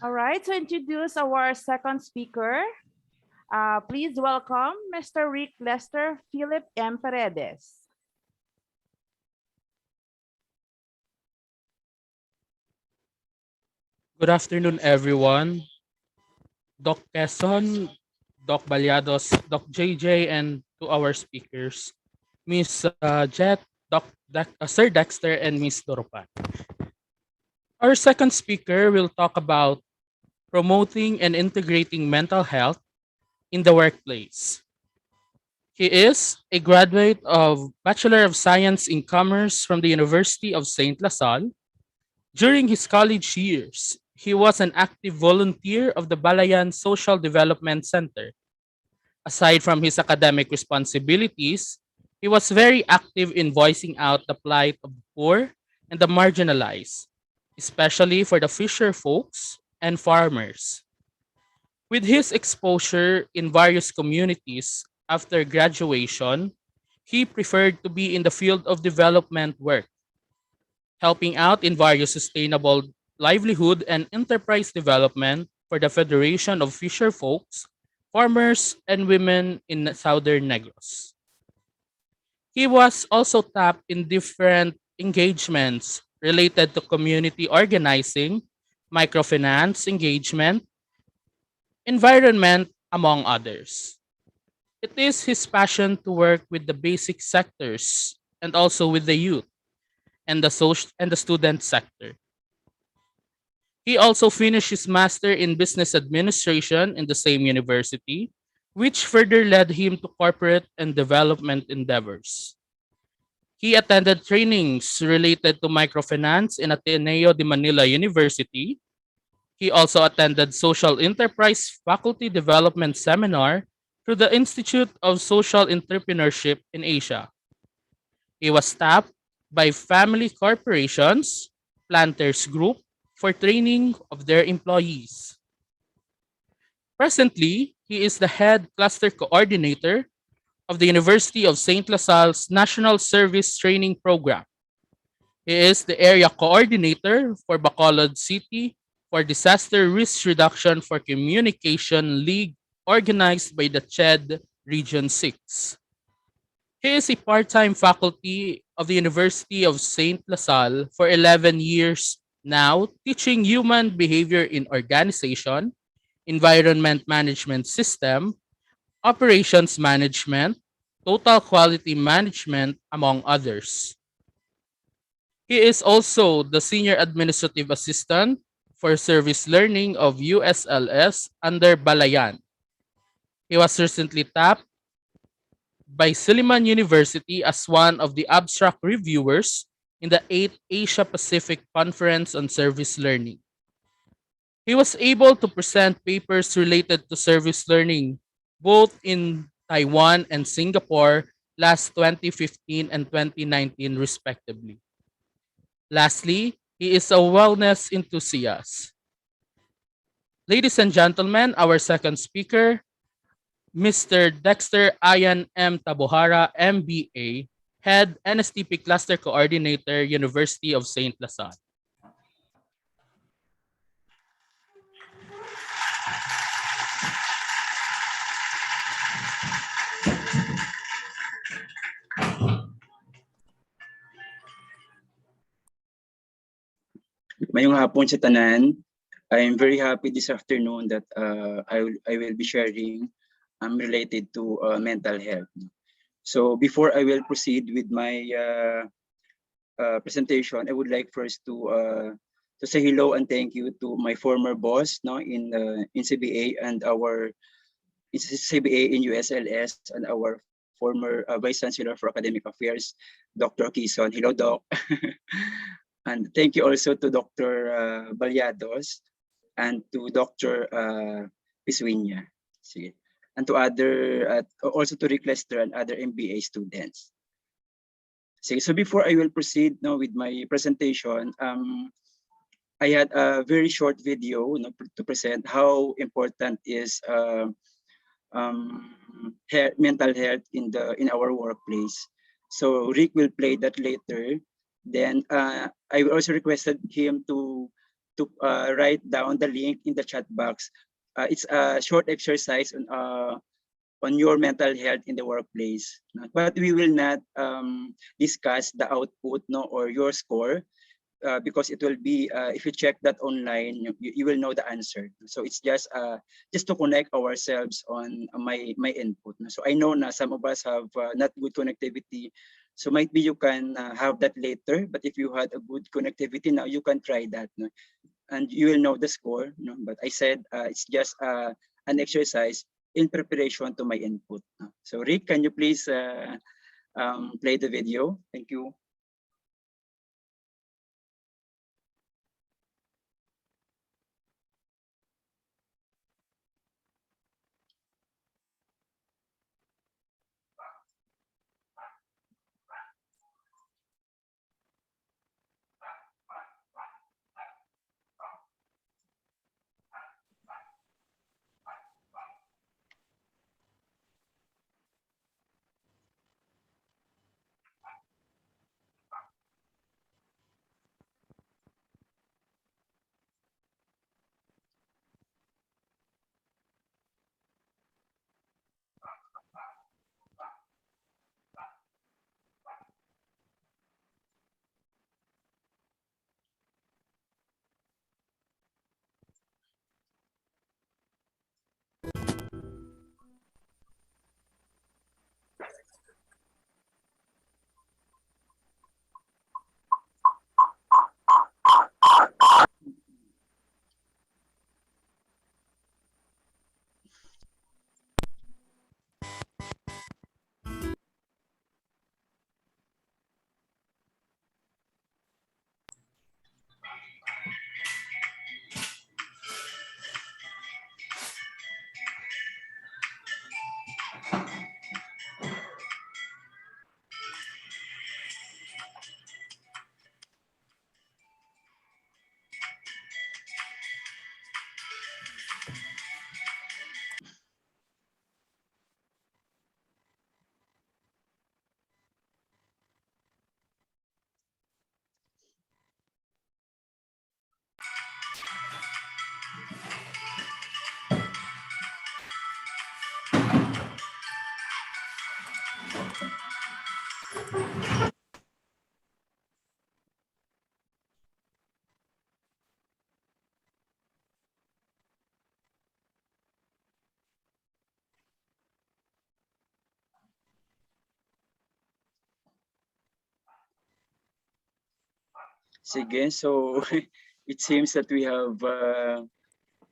All right, to introduce our second speaker, please welcome Mr. Rick Lester Philip M. Paredes. Good afternoon, everyone. Doc Quezon, Doc Balyados, Doc JJ, and to our speakers, Miss Jet, Sir Dexter, and Miss Doropan. Our second speaker will talk about promoting and integrating mental health in the workplace. He is a graduate of Bachelor of Science in Commerce from the University of St. LaSalle. During his college years, he was an active volunteer of the Balayan Social Development Center. Aside from his academic responsibilities, he was very active in voicing out the plight of the poor and the marginalized, especially for the fisher folks and farmers. With his exposure in various communities after graduation, he preferred to be in the field of development work, helping out in various sustainable livelihood and enterprise development for the Federation of Fisher Folks, Farmers, and Women in Southern Negros. He was also tapped in different engagements related to community organizing, microfinance engagement, environment, among others. It is his passion to work with the basic sectors and also with the youth and the social and the student sector. He also finished his master in business administration in the same university, which further led him to corporate and development endeavors. He attended trainings related to microfinance in Ateneo de Manila University. He also attended social enterprise faculty development seminar through the Institute of Social Entrepreneurship in Asia. He was tapped by family corporations, Planters Group, for training of their employees. Presently, he is the head cluster coordinator of the University of St. LaSalle's National Service Training Program. He is the area coordinator for Bacolod City for Disaster Risk Reduction for Communication League organized by the CHED Region 6. He is a part-time faculty of the University of St. LaSalle for 11 years now, teaching human behavior in organization, environment management system, operations management, total quality management, among others. He is also the senior administrative assistant for service learning of USLS under Balayan. He was recently tapped by Silliman University as one of the abstract reviewers in the 8th Asia Pacific Conference on Service Learning. He was able to present papers related to service learning both in Taiwan and Singapore last 2015 and 2019 respectively. Lastly, he is a wellness enthusiast. Ladies and gentlemen, our second speaker, Mr. Dexter Ayan M. Tabujara, MBA, Head NSTP Cluster Coordinator, University of St. LaSalle. Mayong hapon sa tanan. I'm very happy this afternoon that I will be sharing related to mental health. So before I will proceed with my presentation, I would like first to say hello and thank you to my former boss, no, in CBA and our CBA in USLS and our former Vice Chancellor for Academic Affairs, Dr. Kison. Hello, Doc. And thank you also to Dr. Balyados and to Dr. Piswinya. Sige. And to other, also to Rick Lester and other MBA students. Sige. So before I will proceed now with my presentation, I had a very short video, no, to present how important is mental health in our workplace. So Rick will play that later. Then I also requested him to to write down the link in the chat box. It's a short exercise on your mental health in the workplace. But we will not discuss the output, no, or your score, because it will be if you check that online, you will know the answer. So it's just to connect ourselves on my input. So I know na some of us have not good connectivity, so might be you can have that later. But if you had a good connectivity now, you can try that, no? And you will know the score. No? But I said it's just an exercise in preparation to my input. No? So Rick, can you please play the video? Thank you. Sige, so it seems that we have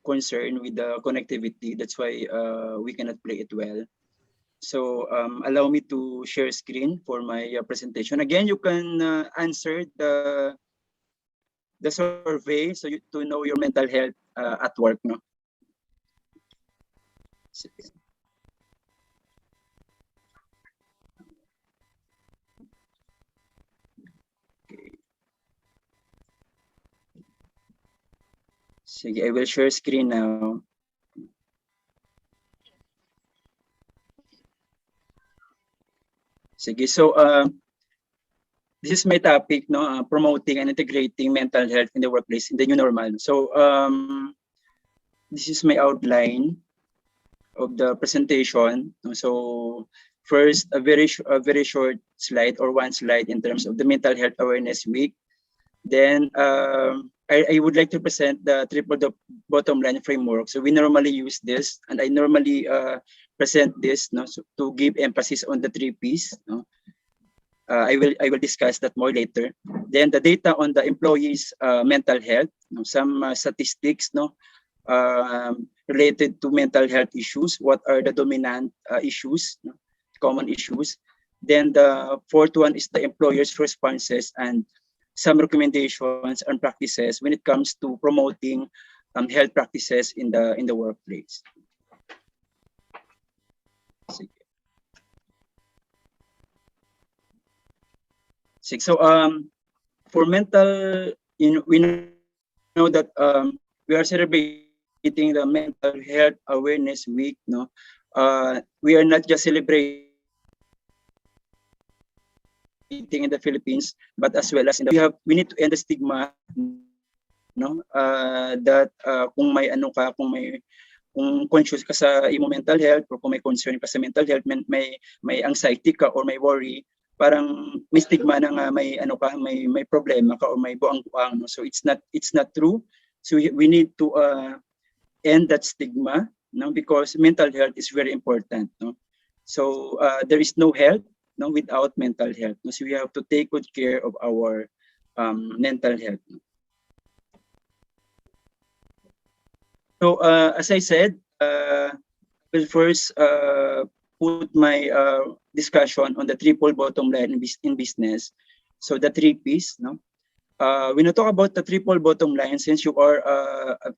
concern with the connectivity. That's why we cannot play it well. So allow me to share screen for my presentation. Again, you can answer the survey so you to know your mental health at work. No? Okay. Sige, I will share screen now. Sige, so this is my topic, no, promoting and integrating mental health in the workplace in the new normal. So this is my outline of the presentation. So first, a very short slide or one slide in terms of the Mental Health Awareness Week. Then I would like to present the triple bottom line framework. So we normally use this, and I normally present this, no, so to give emphasis on the 3 Ps. No? I will discuss that more later. Then the data on the employees' mental health, no, some statistics, no, related to mental health issues. What are the dominant issues, no, common issues? Then the fourth one is the employers' responses and some recommendations and practices when it comes to promoting health practices in the workplace. So for mental, we know that we are celebrating the Mental Health Awareness Week. No, we are not just celebrating in the Philippines, but as well as in the we need to end the stigma, no, no, that kung may ano ka, kung conscious ka sa imo mental health or kung may concern ka sa mental health, may anxiety ka or may worry, parang may stigma na nga may ano ka, may problema ka or may buang-buang, no. So it's not true. So we need to end that stigma, no, because mental health is very important, no. So there is no health, no, without mental health, no. So we have to take good care of our mental health, no. So as I said, will first put my discussion on the triple bottom line in business. So the three P's, no. When you talk about the triple bottom line, since you are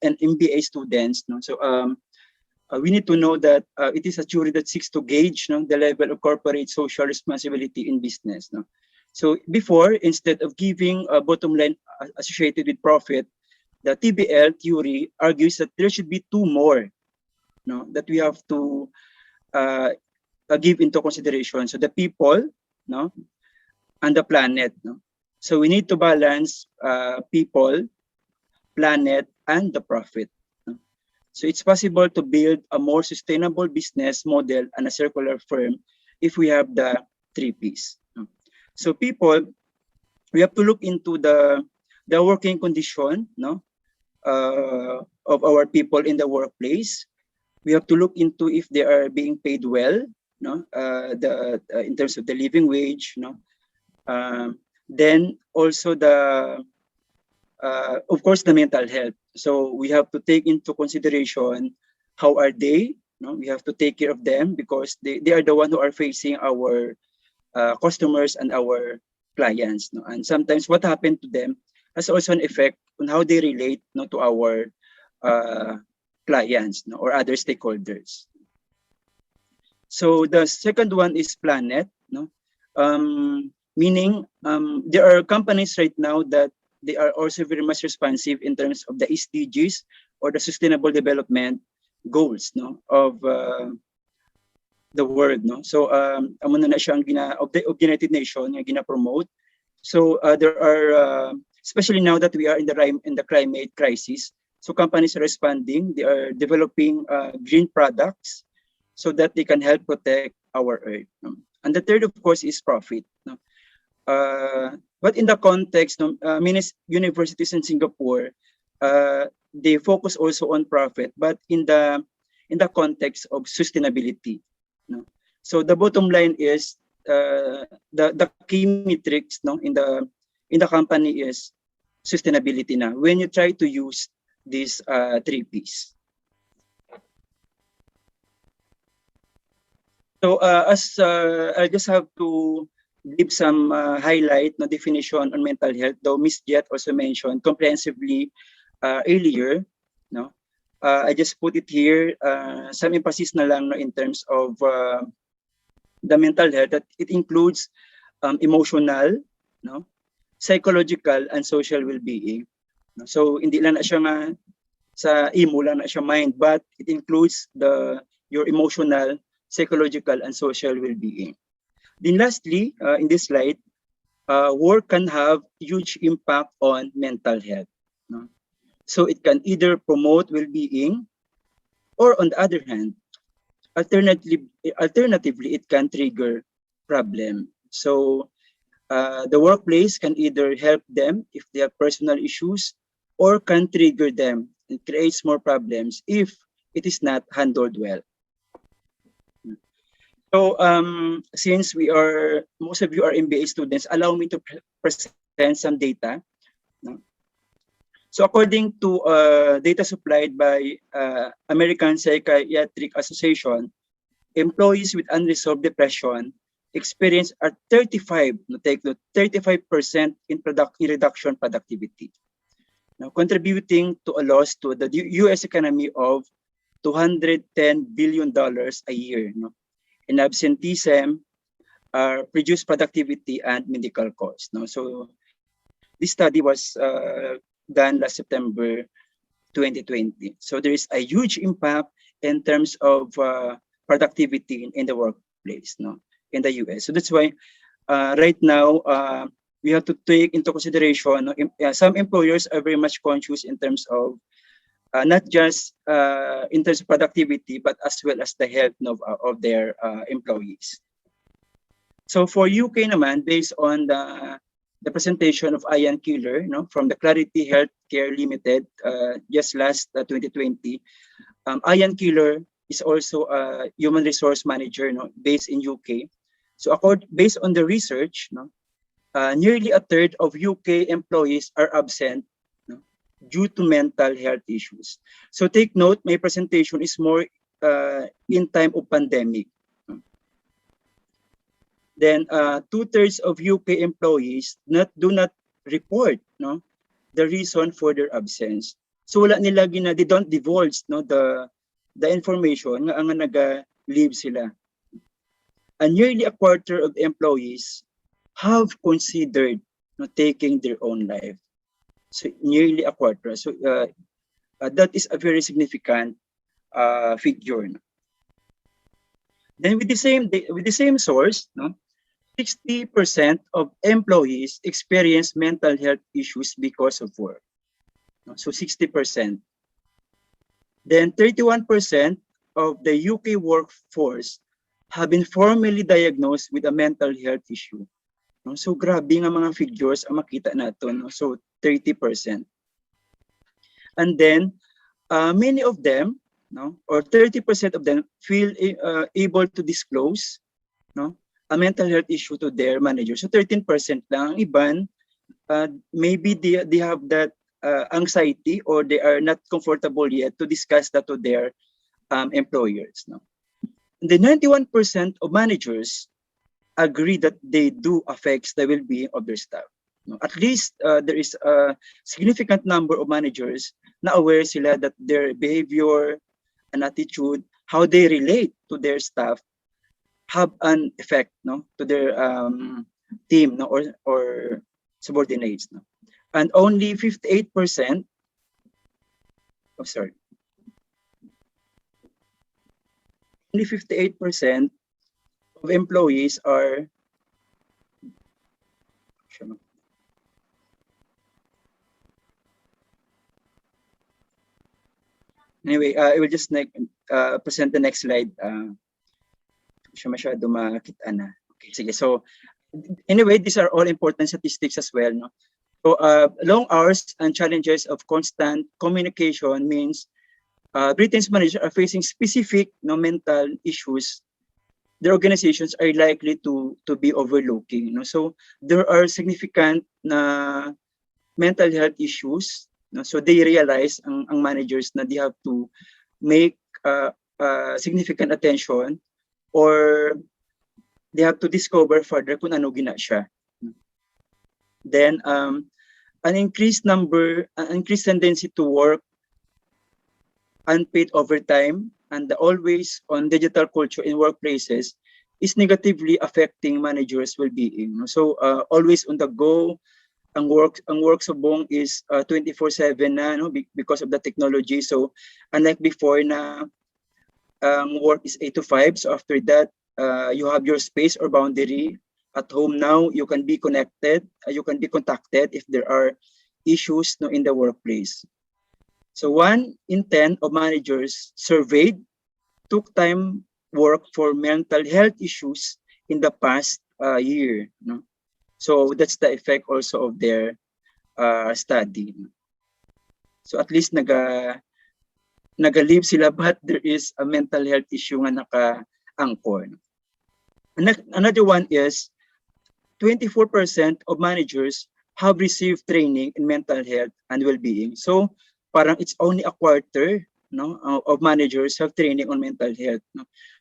an MBA student, no, so we need to know that it is a theory that seeks to gauge, no, the level of corporate social responsibility in business, no. So before, instead of giving a bottom line associated with profit, the TBL theory argues that there should be two more, no, that we have to give into consideration. So the people, no, and the planet, no. So we need to balance people, planet, and the profit, no. So it's possible to build a more sustainable business model and a circular firm if we have the three P's, no. So people, we have to look into the working condition, no, of our people in the workplace. We have to look into if they are being paid well, no, in terms of the living wage, no. Then also of course, the mental health. So we have to take into consideration how are they, no. We have to take care of them because they are the one who are facing our customers and our clients, no. And sometimes what happened to them has also an effect on how they relate, no, to our clients, no, or other stakeholders. So the second one is planet, no, meaning there are companies right now that they are also very much responsive in terms of the SDGs or the Sustainable Development Goals, no, of the world, no. So amo na siyang of the United Nations nga gina-promote. So there are especially now that we are in the climate crisis, so companies are responding. They are developing green products so that they can help protect our earth, no? And the third, of course, is profit, no? But in the context, no, many universities in Singapore, they focus also on profit, but in the context of sustainability, no? So the bottom line is the key metrics, no, in the company is sustainability na when you try to use these three P's. So as I just have to give some highlight, no, definition on mental health, though Ms. Jet also mentioned comprehensively earlier, no. I just put it here, some emphasis na lang, no, in terms of the mental health, that it includes emotional, no, psychological, and social well-being. No? So hindi lang na siya nga sa imo lang na siya mind, but it includes your emotional, psychological, and social well-being. Then lastly, in this slide, work can have huge impact on mental health, no? So it can either promote well-being, or on the other hand, alternatively, it can trigger problem. So the workplace can either help them if they have personal issues, or can trigger them and creates more problems if it is not handled well. So since most of you are MBA students, allow me to present some data, no? So according to data supplied by American Psychiatric Association, employees with unresolved depression experience a 35% in reduction productivity, now contributing to a loss to the U.S. economy of $210 billion a year, no? And absenteeism, reduced productivity, and medical costs, no? So this study was done last September 2020. So there is a huge impact in terms of productivity in the workplace, no, in the US. So that's why right now we have to take into consideration, some employers are very much conscious in terms of not just in terms of productivity, but as well as the health of their employees. So for UK naman, based on the presentation of Ian Keeler, from the Clarity Healthcare Limited, just last 2020, Ian Keeler is also a human resource manager, based in UK. So based on the research, nearly a third of UK employees are absent due to mental health issues. So take note, my presentation is more in time of pandemic. Then 2/3 of UK employees do not report the reason for their absence. So wala nila they don't divulge the information nga ang naga-leave sila. And nearly a quarter of employees have considered taking their own life. So nearly a quarter. So that is a very significant figure. Then with the same source, 60% of employees experience mental health issues because of work. So 60%. Then 31% of the UK workforce have been formally diagnosed with a mental health issue. So grabe nga mga figures ang makita natin. So 30%. And then many of them, or 30% of them feel able to disclose a mental health issue to their manager. So 13% lang. Ang iban, maybe they have that anxiety, or they are not comfortable yet to discuss that to their employers. And the 91% of managers agree that they do affects the well-being of their staff. At least there is a significant number of managers na aware sila that their behavior and attitude, how they relate to their staff, have an effect to their team or subordinates. And only 58%, only 58% of employees are anyway, I will just present the next slide. Siya masyado makita na. Okay, sige. So anyway, these are all important statistics as well. So long hours and challenges of constant communication means Britain's managers are facing specific mental issues. Their organizations are likely to be overlooking. So there are significant mental health issues. So they realize ang managers na they have to make significant attention, or they have to discover further kung ano gina siya. Then an increased tendency to work unpaid overtime and the always on digital culture in workplaces is negatively affecting managers' well-being. So always on the go, ang work subong is 24/7 na because of the technology. So unlike before na work is 8 to 5, so after that you have your space or boundary. At home now, you can be connected, you can be contacted if there are issues in the workplace. So 1 in 10 of managers surveyed took time work for mental health issues in the past year. So that's the effect also of their study. So at least naga-leave sila, but there is a mental health issue nga naka-anchor. Another one is 24% of managers have received training in mental health and well-being. So parang it's only a quarter of managers have training on mental health.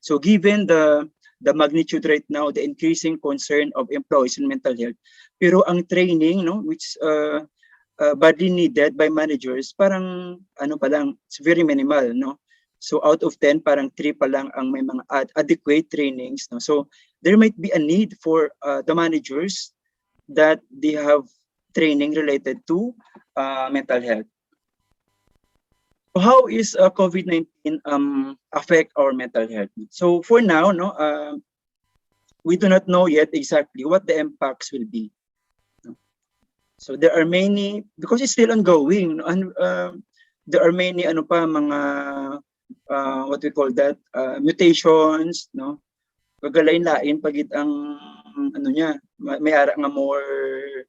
So given the magnitude right now, the increasing concern of employees in mental health, pero ang training which badly needed by managers, parang pa lang, it's very minimal. So out of 10, parang 3 pa lang ang may mga adequate trainings. So there might be a need for the managers that they have training related to mental health. So how is COVID-19 affect our mental health? So for now, we do not know yet exactly what the impacts will be. So there are many, because it's still ongoing, no, and there are many ano pa mga what we call that, mutations, no, kagalain-lain pagit ang ano niya, may ara nga more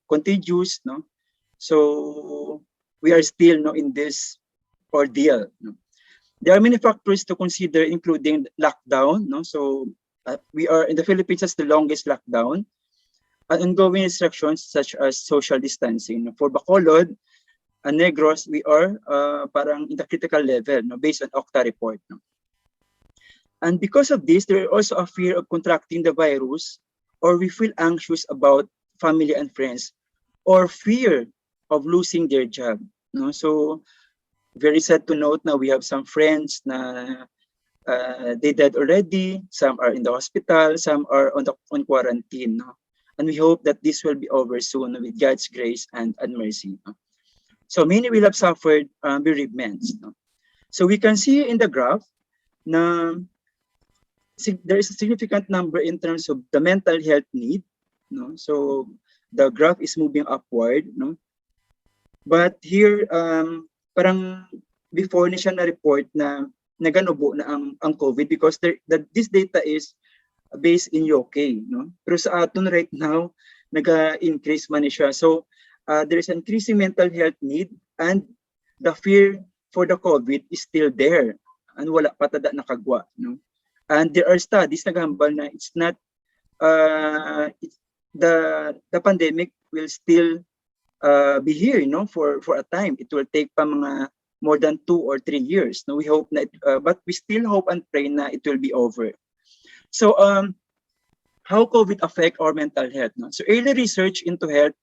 contagious, no. So we are still no in this ordeal, no. There are many factors to consider, including lockdown, no. So we are in the Philippines has the longest lockdown, and ongoing restrictions such as social distancing. For Bacolod and Negros, we are parang in the critical level, no, based on Octa report, no. And because of this, there is also a fear of contracting the virus, or we feel anxious about family and friends, or fear of losing their job. No? So very sad to note now we have some friends na they died already, some are in the hospital, some are on quarantine. No? And we hope that this will be over soon with God's grace and mercy. No? So many will have suffered bereavements. No? So we can see in the graph na there is a significant number in terms of the mental health need, no? So the graph is moving upward, no? But here, parang before ni siya na-report na naganubo na ang COVID, because this data is based in UK, no? Pero sa aton right now, naga-increase man ni siya. So there is an increasing mental health need, and the fear for the COVID is still there, and wala pa tada nakagwa, no? And there are studies naghambal na it's not the pandemic will still be here, you know, for a time. It will take pa mga more than 2 or 3 years. No, we hope that, but we still hope and pray na it will be over. So how COVID affect our mental health? No? So early research into health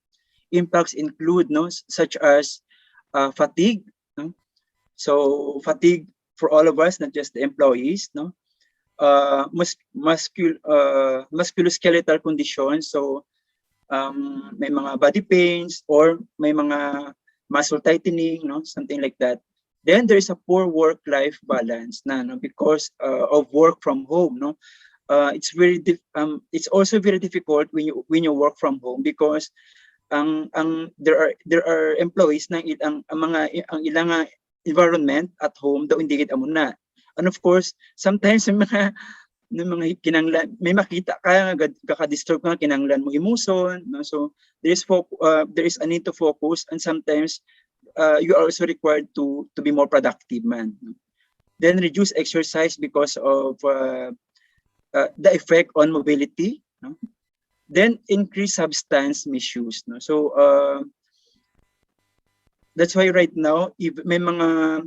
impacts include, no, such as fatigue. No? So fatigue for all of us, not just the employees. No. Musculoskeletal conditions, so may mga body pains or may mga muscle tightening, no, something like that. Then there is a poor work-life balance na, no, because of work from home, no. It's also very difficult when you work from home, because there are employees na ang ilang environment at home daw hindi kita muna. And of course, sometimes may mga kinanglan, may makita ka kaka-disturb ka, kinanglan mo imuson, no? So there is a need to focus, and sometimes you are also required to be more productive, man. Then reduce exercise because of the effect on mobility, no? Then increase substance misuse, no? So that's why right now if may mga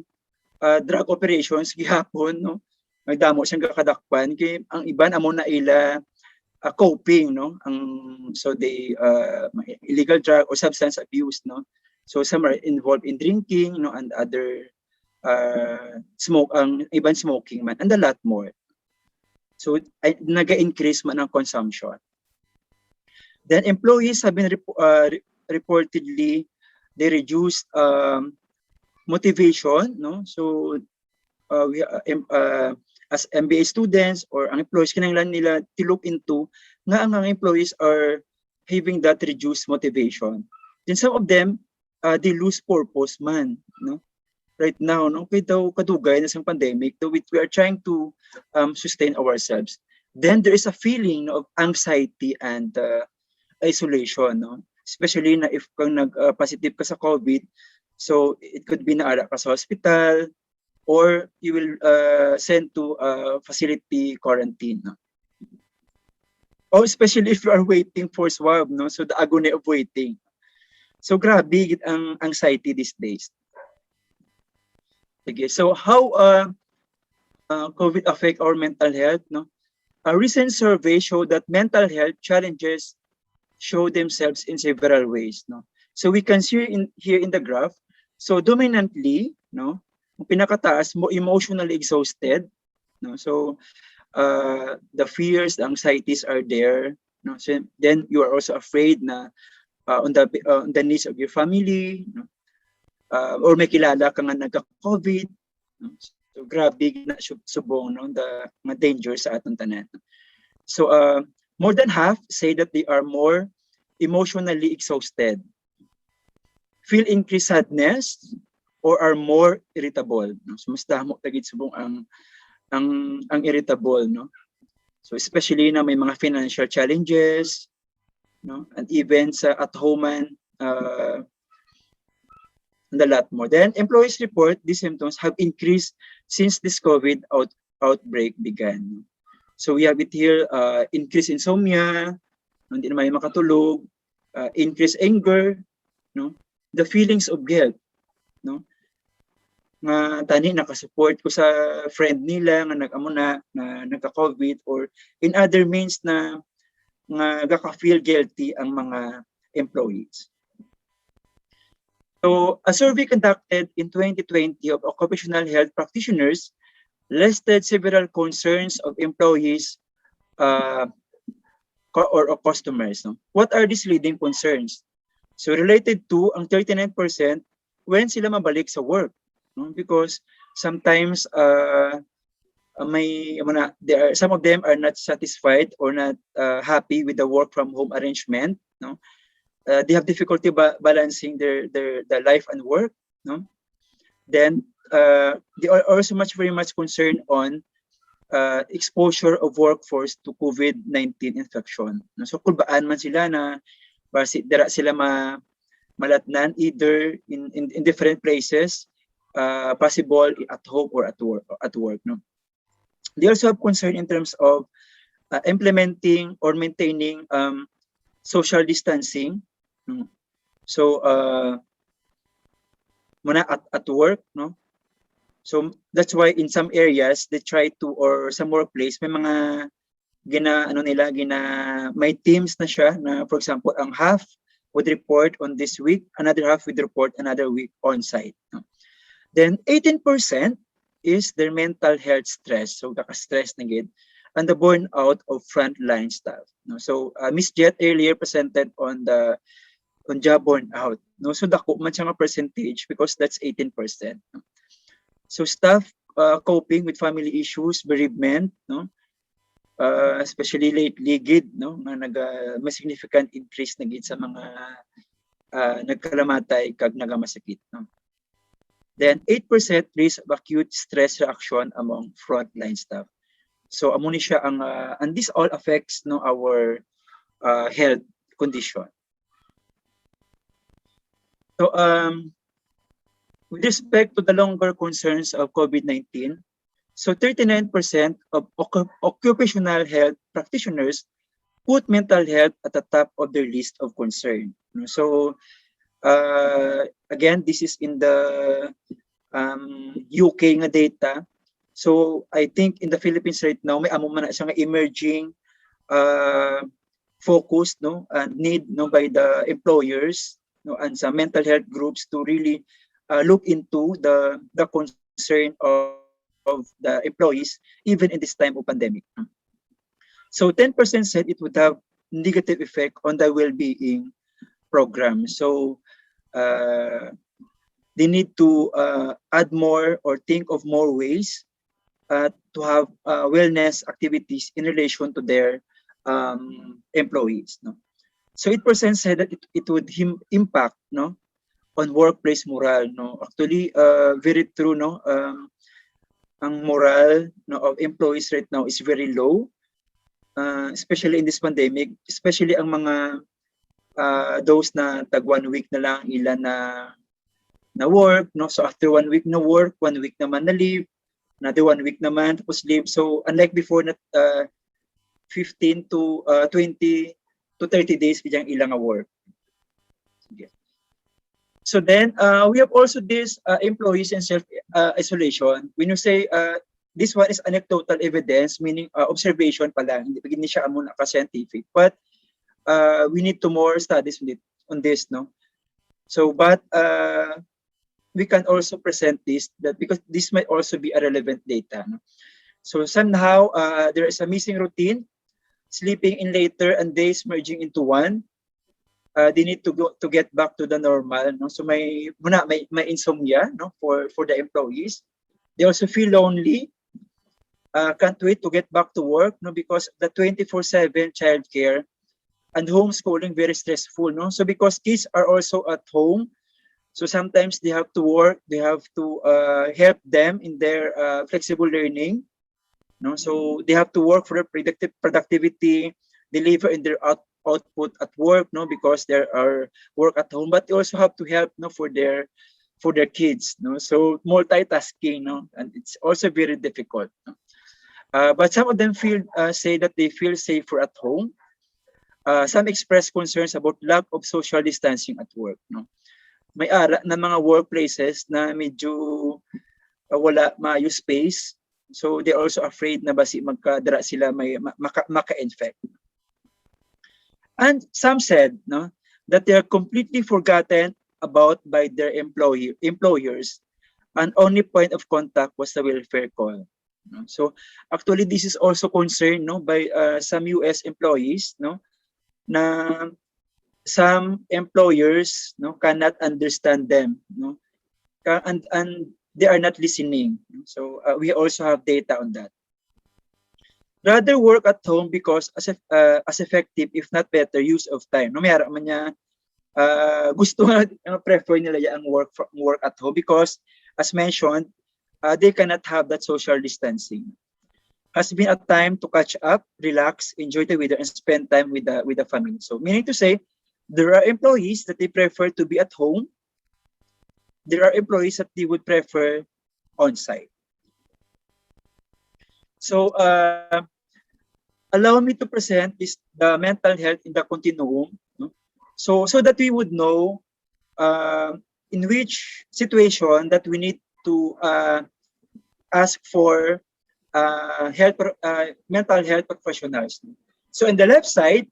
drug operations gihapon, no, nagdamo siyang kakadakpan kay ang iban amo na ila coping, no, so they illegal drug or substance abuse, no. So some are involved in drinking, no, and other iban smoking man, and a lot more. So naga-increase man ang consumption. Then employees have been reportedly they reduced motivation, no. So we as MBA students or ang employees kinahanglan nila to look into nga ang employees are having that reduced motivation. Then some of them they lose purpose man, no. Right now, no, kay daw kadugay na sang pandemic, though we are trying to sustain ourselves. Then there is a feeling of anxiety and isolation, no. Especially na if kung nag-positive ka sa COVID, so it could be naara ka sa hospital, or you will sent to facility quarantine, no? Or especially if you are waiting for swab, no? So the agony of waiting. So grabe ang anxiety these days. Okay, so how COVID affect our mental health, no? A recent survey showed that mental health challenges show themselves in several ways, no? So we can see here in the graph, so dominantly, no, pinakataas mo emotionally exhausted, no. So the fears, the anxieties are there, no. So then you are also afraid na on the needs of your family, no? Or may kilala ka nga nagka-COVID, no? So grabe na subong, no, the mga danger sa atong tanan. So more than half say that they are more emotionally exhausted. feel increased sadness or are more irritable, no? So mas damo tagid subong ang irritable, no? So especially na may mga financial challenges, no? And even sa at home and a lot more. Then employees report these symptoms have increased since this COVID outbreak began. So we have it here, increased insomnia, hindi na may makatulog, increased anger, no? The feelings of guilt, no? Nga tani nakasupport ko sa friend nila nga nag-amo na nagka-COVID, or in other means na nga gaka-feel guilty ang mga employees. So a survey conducted in 2020 of occupational health practitioners listed several concerns of employees or customers. No? What are these leading concerns? So related to ang 39% when sila mabalik sa work. No? Because sometimes some of them are not satisfied or not happy with the work from home arrangement. No? They have difficulty balancing their life and work. No? Then they are also very much concerned on exposure of workforce to COVID-19 infection. No? So kung baan man sila na dira sila malatnan either in different places, possible at home or at work. No? They also have concern in terms of implementing or maintaining social distancing. No? So muna at work, no? So that's why in some areas they try to, or some workplace may mga may teams na siya na, for example, ang half would report on this week, another half would report another week on site. No? Then 18% is their mental health stress. So kaka-stress na gid, and the burnout of frontline staff. No? So Miss Jet earlier presented on job burnout. No? So dako man siya nga percentage because that's 18%. No? So staff coping with family issues, bereavement, no? Especially lately gid, no, nga mas significant increase na gid sa mga nagkalamatay kag nagamasakit, no. Then 8% risk of acute stress reaction among frontline staff. So amo ni siya ang and this all affects, no, our health condition. So with respect to the longer concerns of COVID-19, so 39% of occupational health practitioners put mental health at the top of their list of concern. So again, this is in the UK nga data. So I think in the Philippines right now, may amo man na siya nga emerging focus, no, need, no, by the employers, no, and some mental health groups to really look into the concern of the employees even in this time of pandemic. So 10% said it would have negative effect on the well-being program. So they need to add more or think of more ways to have wellness activities in relation to their employees. No? So 8% said that it would impact, no, on workplace morale. No, actually, very true. No, ang morale, no, of employees right now is very low, especially in this pandemic. Especially ang mga those na tag 1 week na lang ilan na work. No, so after 1 week na work, 1 week naman na leave, another 1 week naman tapos leave. So unlike before na 15 to 20 to 30 days bidyang ilang work. Sige. So then we have also this employees and self-isolation. When you say this one is anecdotal evidence, meaning observation pa lang, hindi siya amo na ka-scientific. But we need to more studies on this, no? So, but we can also present this because this might also be a relevant data. No? So somehow there is a missing routine, sleeping in later and days merging into one. They need to get back to the normal. No? So may insomnia, no, for the employees. They also feel lonely. Can't wait to get back to work, no, because the 24/7 childcare and homeschooling very stressful, no. So because kids are also at home, So sometimes they have to work, they have to help them in their flexible learning. No, so they have to work for their productivity, deliver in their output at work, no, because there are work at home, but they also have to help, no, for their kids, no. So multitasking, no, and it's also very difficult. No? But some of them say that they feel safer at home. Some express concerns about lack of social distancing at work, no. May ara na mga workplaces na medyo wala maayo space. So they're also afraid na basi magkadara sila may maka-infect. And some said, no, that they are completely forgotten about by their employers, and only point of contact was the welfare call. No? So actually this is also concerned, no, by some US employees, no, na some employers, no, cannot understand them, no, and they are not listening. So we also have data on that. Rather work at home because as effective, if not better, use of time. No, mayara man niya gusto nga prefer nila ang work at home because, as mentioned, they cannot have that social distancing. Has been a time to catch up, relax, enjoy the weather, and spend time with the family. So meaning to say, there are employees that they prefer to be at home. There are employees that they would prefer on-site. So allow me to present the mental health in the continuum, no? So that we would know in which situation that we need to ask for mental health professionals. So in the left side,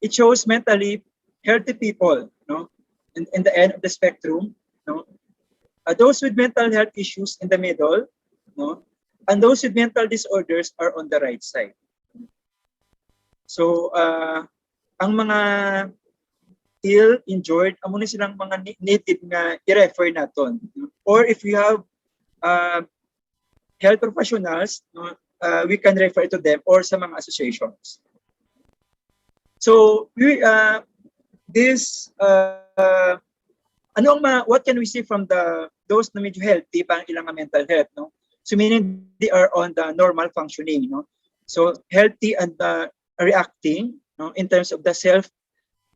it shows mentally healthy people, no, in the end of the spectrum, no. Those with mental health issues in the middle, no, and those with mental disorders are on the right side. So ang mga ill, injured, amo ni silang mga native nga i-refer naton. Or if you have health professionals, no, we can refer to them or sa mga associations. So what can we see from those na medyo healthy pang ilang mental health, no? So meaning they are on the normal functioning, no? So healthy and reacting, no, in terms of the self,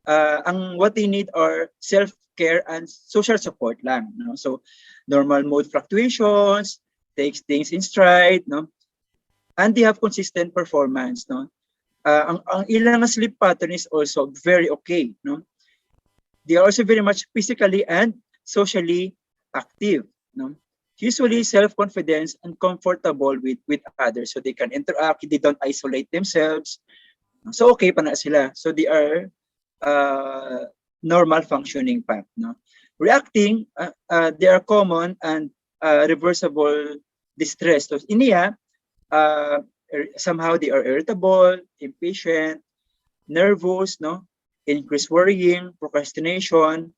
what they need are self-care and social support lang, no? So normal mood fluctuations, takes things in stride, no? And they have consistent performance, no? Ang ilang sleep pattern is also very okay, no? They are also very much physically and socially active, no? Usually self-confidence and comfortable with others, so they can interact, they don't isolate themselves. So okay pa na sila. So they are normal functioning pa, no? Reacting, they are common and reversible distress. So iniya, somehow they are irritable, impatient, nervous, no? Increased worrying, procrastination,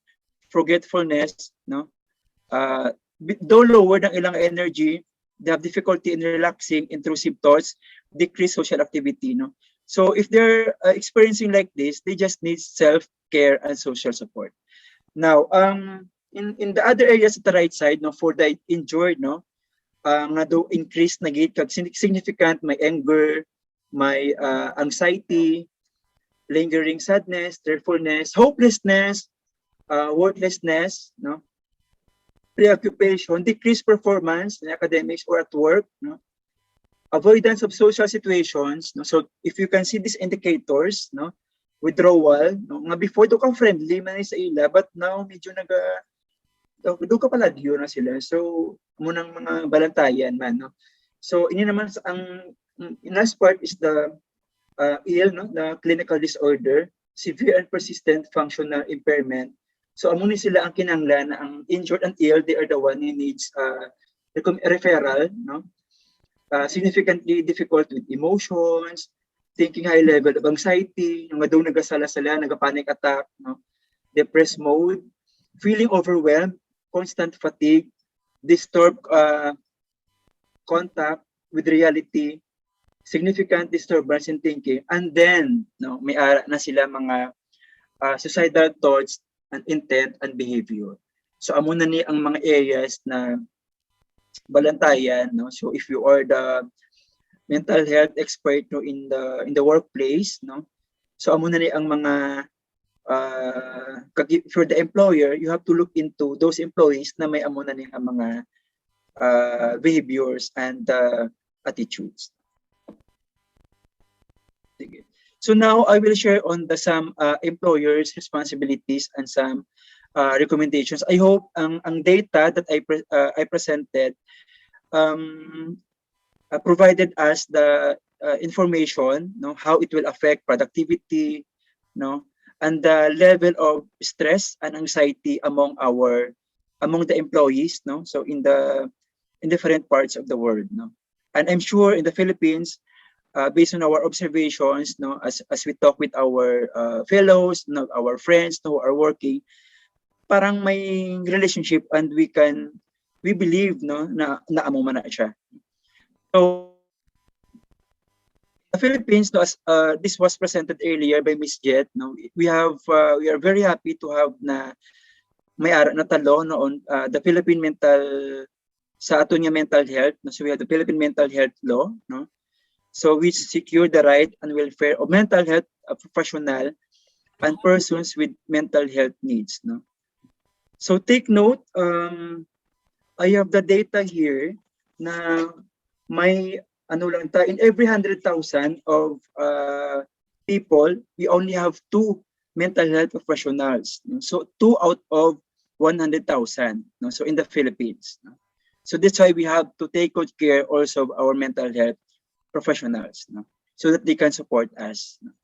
forgetfulness, no? Though lower ng ilang energy, they have difficulty in relaxing, intrusive thoughts, decreased social activity, no? So if they're experiencing like this, they just need self-care and social support. Now, in the other areas at the right side, no, for the injured, no, nga do increased na gid kag significant, may anger, may anxiety, lingering sadness, tearfulness, hopelessness, worthlessness, no, preoccupation, decreased performance in academics or at work, no, avoidance of social situations, no. So if you can see these indicators, no, withdrawal, no, nga before do ka friendly man sa ila, but now medyo do ka pala diyo na sila. So munang mga balantayan man, no. So ini naman ang last part is the ill, no, the clinical disorder, severe and persistent functional impairment. So amo ni sila ang kinahanglan na ang injured and ill, they are the one who needs referral, no. Significantly difficult with emotions, thinking high level of anxiety, nga daw nagasala-sala, nagapanic attack, no, depressed mode, feeling overwhelmed, constant fatigue, disturbed contact with reality, significant disturbance in thinking, and then, no, may ara na sila mga suicidal thoughts and intent and behavior. So amo na ni ang mga areas na balantayan, no? So if you are the mental health expert, no, in the workplace, no? So amo na ni ang mga for the employer, you have to look into those employees na may amo na ni ang mga behaviors and attitudes. Sige. So now I will share on the some employers' responsibilities and some recommendations. I hope ang data that I presented provided us the information, no, how it will affect productivity, no, and the level of stress and anxiety among the employees, no, so in different parts of the world, no, and I'm sure in the Philippines, based on our observations, no, as we talk with our fellows, no, our friends, no, who are working, parang may relationship and we believe, no, na naamo man na siya. So the Philippines, no, as this was presented earlier by Miss Jet, no, we are very happy to have na may ara na talo noon the Philippine sa ato niya mental health, no, so we have the Philippine Mental Health Law, no, so which secure the right and welfare of mental health professional and persons with mental health needs, no. So take note, I have the data here na may ano lang ta, in every 100,000 of people, we only have 2 mental health professionals, no? So 2 out of 100,000, no? So in the Philippines, no? So that's why we have to take good care also of our mental health professionals, no? So that they can support us, no?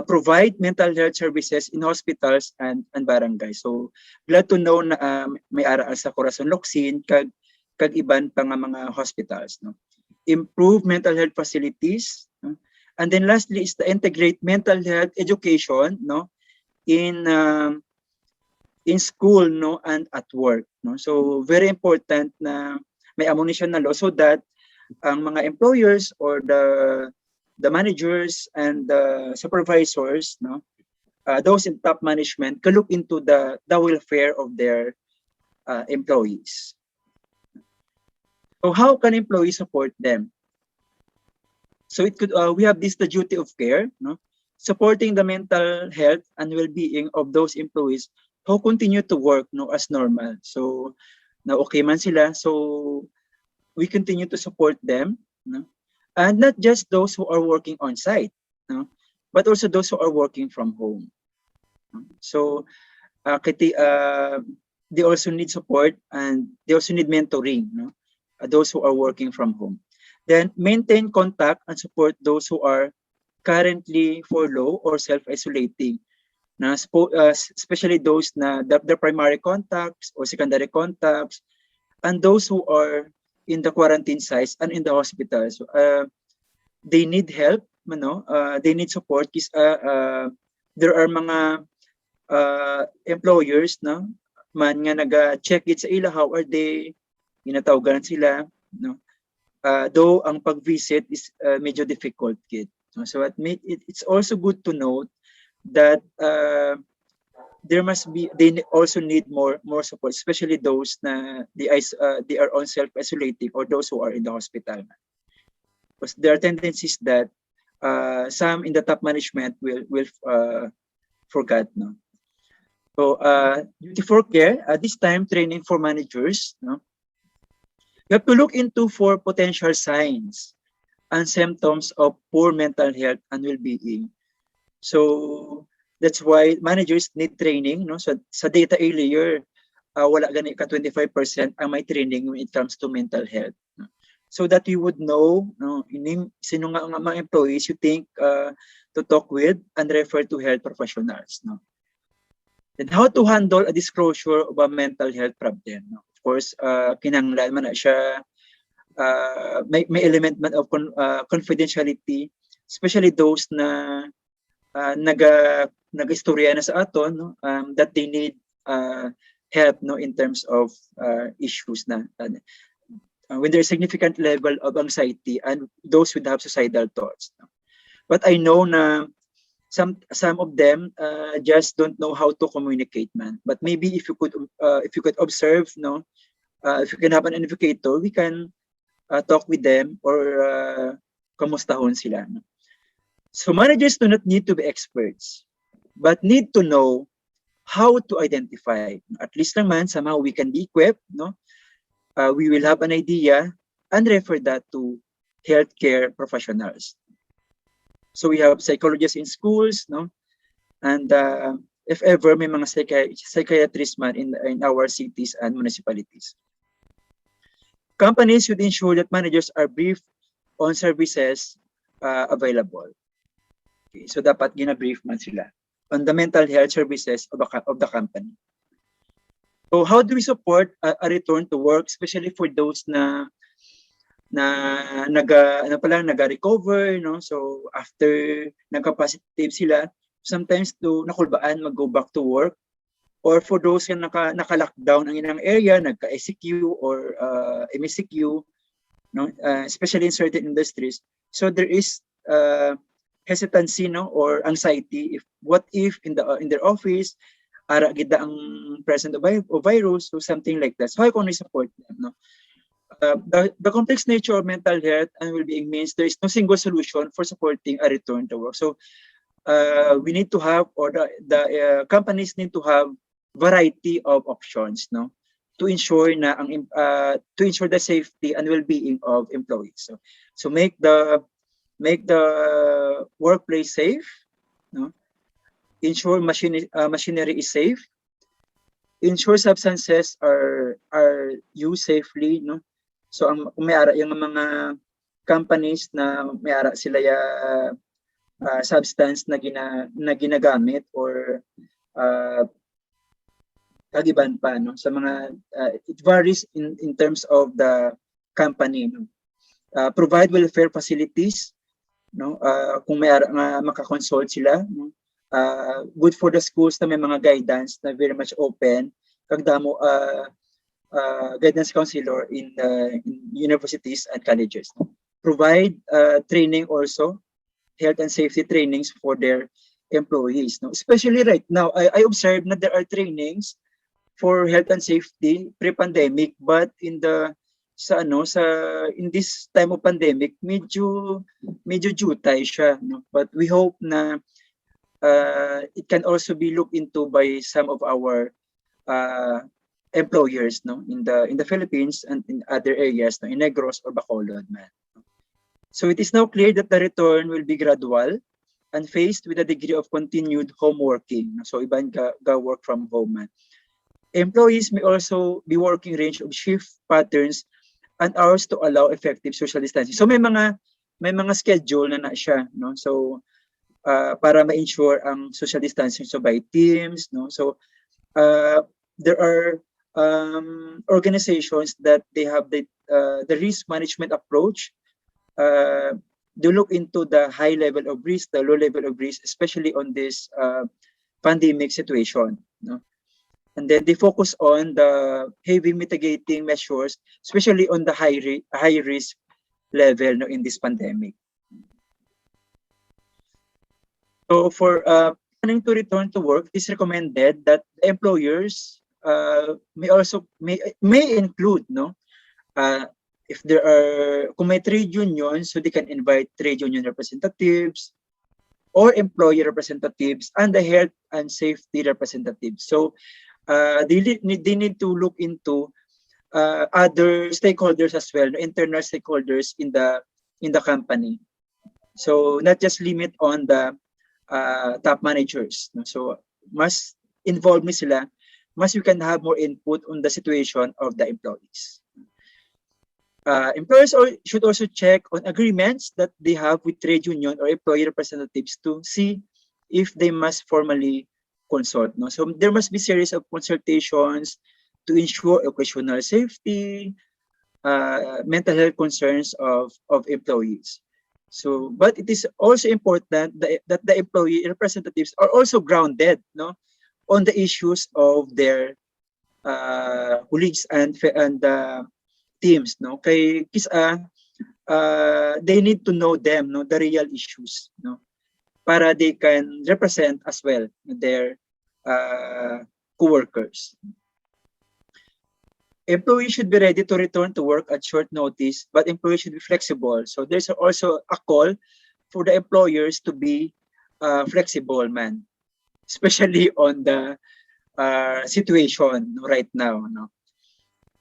Provide mental health services in hospitals and barangays. So glad to know na may ara sa Corazon Locsin kag iban pa nga mga hospitals, no. Improve mental health facilities, no? And then lastly is to integrate mental health education, no, in school, no, and at work, no. So very important na may ammunition na law so that ang mga employers or the managers and the supervisors, no, those in top management can look into the welfare of their employees. So how can employees support them? So it could we have this the duty of care, no, supporting the mental health and well-being of those employees who continue to work, no, as normal. So na okay man sila, so we continue to support them, no, and not just those who are working on site, no, but also those who are working from home. So they also need support and they also need mentoring, no, those who are working from home. Then maintain contact and support those who are currently furlough or self-isolating, na especially those na the primary contacts or secondary contacts and those who are in the quarantine sites and in the hospitals. They need help, no? They need support because there are mga employers, no, man nga naga-check it sa ila, how are they, ginatawagan sila, no. Though ang pag-visit is medyo difficult, kid. So it's also good to note that they also need more support, especially those na they are on self-isolating or those who are in the hospital. Because there are tendencies that some in the top management will forget, no. So duty for care, this time training for managers, no. You have to look into for potential signs and symptoms of poor mental health and well-being. So that's why managers need training, no. So sa data earlier, wala gani ka 25% ang may training when it comes to mental health, no? So that you would know, no, sino nga ang mga employees you think to talk with and refer to health professionals, no. Then how to handle a disclosure of a mental health problem, no? Of course, kinahanglan man na siya may element man of confidentiality, especially those na naga-istorya na sa aton, no, that they need help, no, in terms of issues na when there's significant level of anxiety and those who have suicidal thoughts, no. But I know na some of them just don't know how to communicate, man. But maybe if you could observe, no, if you can have an indicator, we can talk with them or kamustahon sila. No? So managers do not need to be experts, but need to know how to identify. At least lang man, somehow we can be equipped, no? We will have an idea and refer that to healthcare professionals. So we have psychologists in schools, no? And if ever may mga psychiatrists man in our cities and municipalities. Companies should ensure that managers are briefed on services available. Okay, so dapat gina-brief man sila on the mental health services of the company. So how do we support a return to work, especially for those na naga-recover, no? So after nagka-positive sila, sometimes to nakulbaan mag-go back to work, or for those na naka-lockdown ang ilang area, nagka-ECQ or MSCQ, no? Especially in certain industries. So there is hesitancy, no, or anxiety if what if in their office ara gid ang present of virus, so something like that. So how can we support them, no? The complex nature of mental health and well-being means there is no single solution for supporting a return to work. So we need to have, or the companies need to have variety of options, no, to ensure the safety and well-being of employees. So make the workplace safe, no, ensure machinery is safe, ensure substances are used safely, no. So ang may-ara yung mga companies na may-ara sila ya substance na ginagamit or kagiban pa, no, sa mga it varies in terms of the company, no. Provide welfare facilities, no, kung may-ara nga maka-consult sila, no. Good for the schools na may mga guidance na very much open kagdamo guidance counselor in universities and colleges. Provide training also, health and safety trainings for their employees. No? Especially right now, I observed that there are trainings for health and safety pre-pandemic, but in this time of pandemic, medyo jutay siya. No? But we hope na it can also be looked into by some of our employers, no, in the Philippines and in other areas, no, in Negros or Bacolod, man. So it is now clear that the return will be gradual and faced with a degree of continued home working. So iban ga work from home, man. Employees may also be working range of shift patterns and hours to allow effective social distancing. So may mga schedule na siya, no. So para ma-ensure ang social distancing, so by teams, no. So there are organizations that they have the risk management approach. They look into the high level of risk, the low level of risk, especially on this pandemic situation, no? And then they focus on the heavy mitigating measures, especially on the high risk level, no, in this pandemic. So for planning to return to work, it is recommended that the employers may include, no, if there are, kung may trade unions, so they can invite trade union representatives or employee representatives and the health and safety representatives. So they need to look into other stakeholders as well, internal stakeholders in the company. So not just limit on the top managers. No? So mas involve mi sila, mas you can have more input on the situation of the employees. Employers should also check on agreements that they have with trade union or employee representatives to see if they must formally consult. No? So there must be series of consultations to ensure occupational safety, mental health concerns of employees. So, but it is also important that the employee representatives are also grounded, no, on the issues of their colleagues and teams, no. Kay kisa they need to know them, no, the real issues, no. para they can represent as well their co-workers. Employees should be ready to return to work at short notice, but employees should be flexible. So there's also a call for the employers to be flexible, man, especially on the situation right now. No?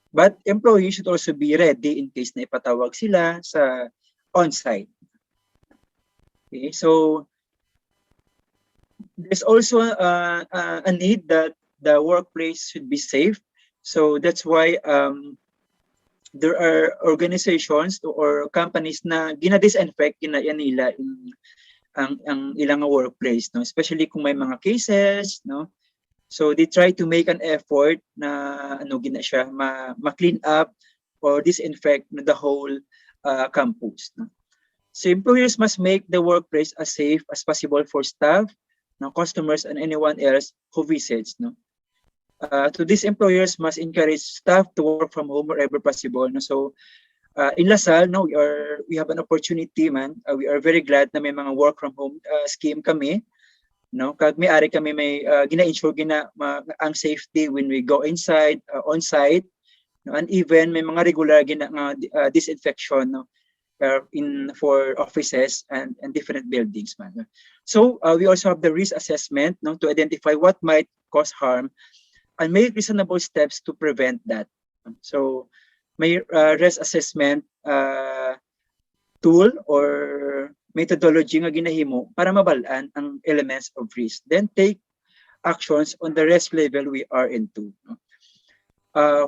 But employees should also be ready in case na ipatawag sila sa on-site. Okay, so there's also a need that the workplace should be safe. So that's why there are organizations or companies na gina-disinfect nila ang ilang workplace, no? Especially kung may mga cases, no? So they try to make an effort na gina siya ma-clean up or disinfect the whole campus, no? So employers must make the workplace as safe as possible for staff, no, customers, and anyone else who visits, no? To these employers must encourage staff to work from home wherever possible, no? So in Lasal, no, we have an opportunity, man. We are very glad na may mga work from home scheme kami, no? Kag may ari kami may gina-ensure ang safety when we go inside on site, no? And even may mga regular disinfection, no? For offices and different buildings, man. So we also have the risk assessment, no, to identify what might cause harm and make reasonable steps to prevent that. So may risk assessment tool or methodology nga ginahimo para mabalaan ang elements of risk. Then take actions on the risk level we are into.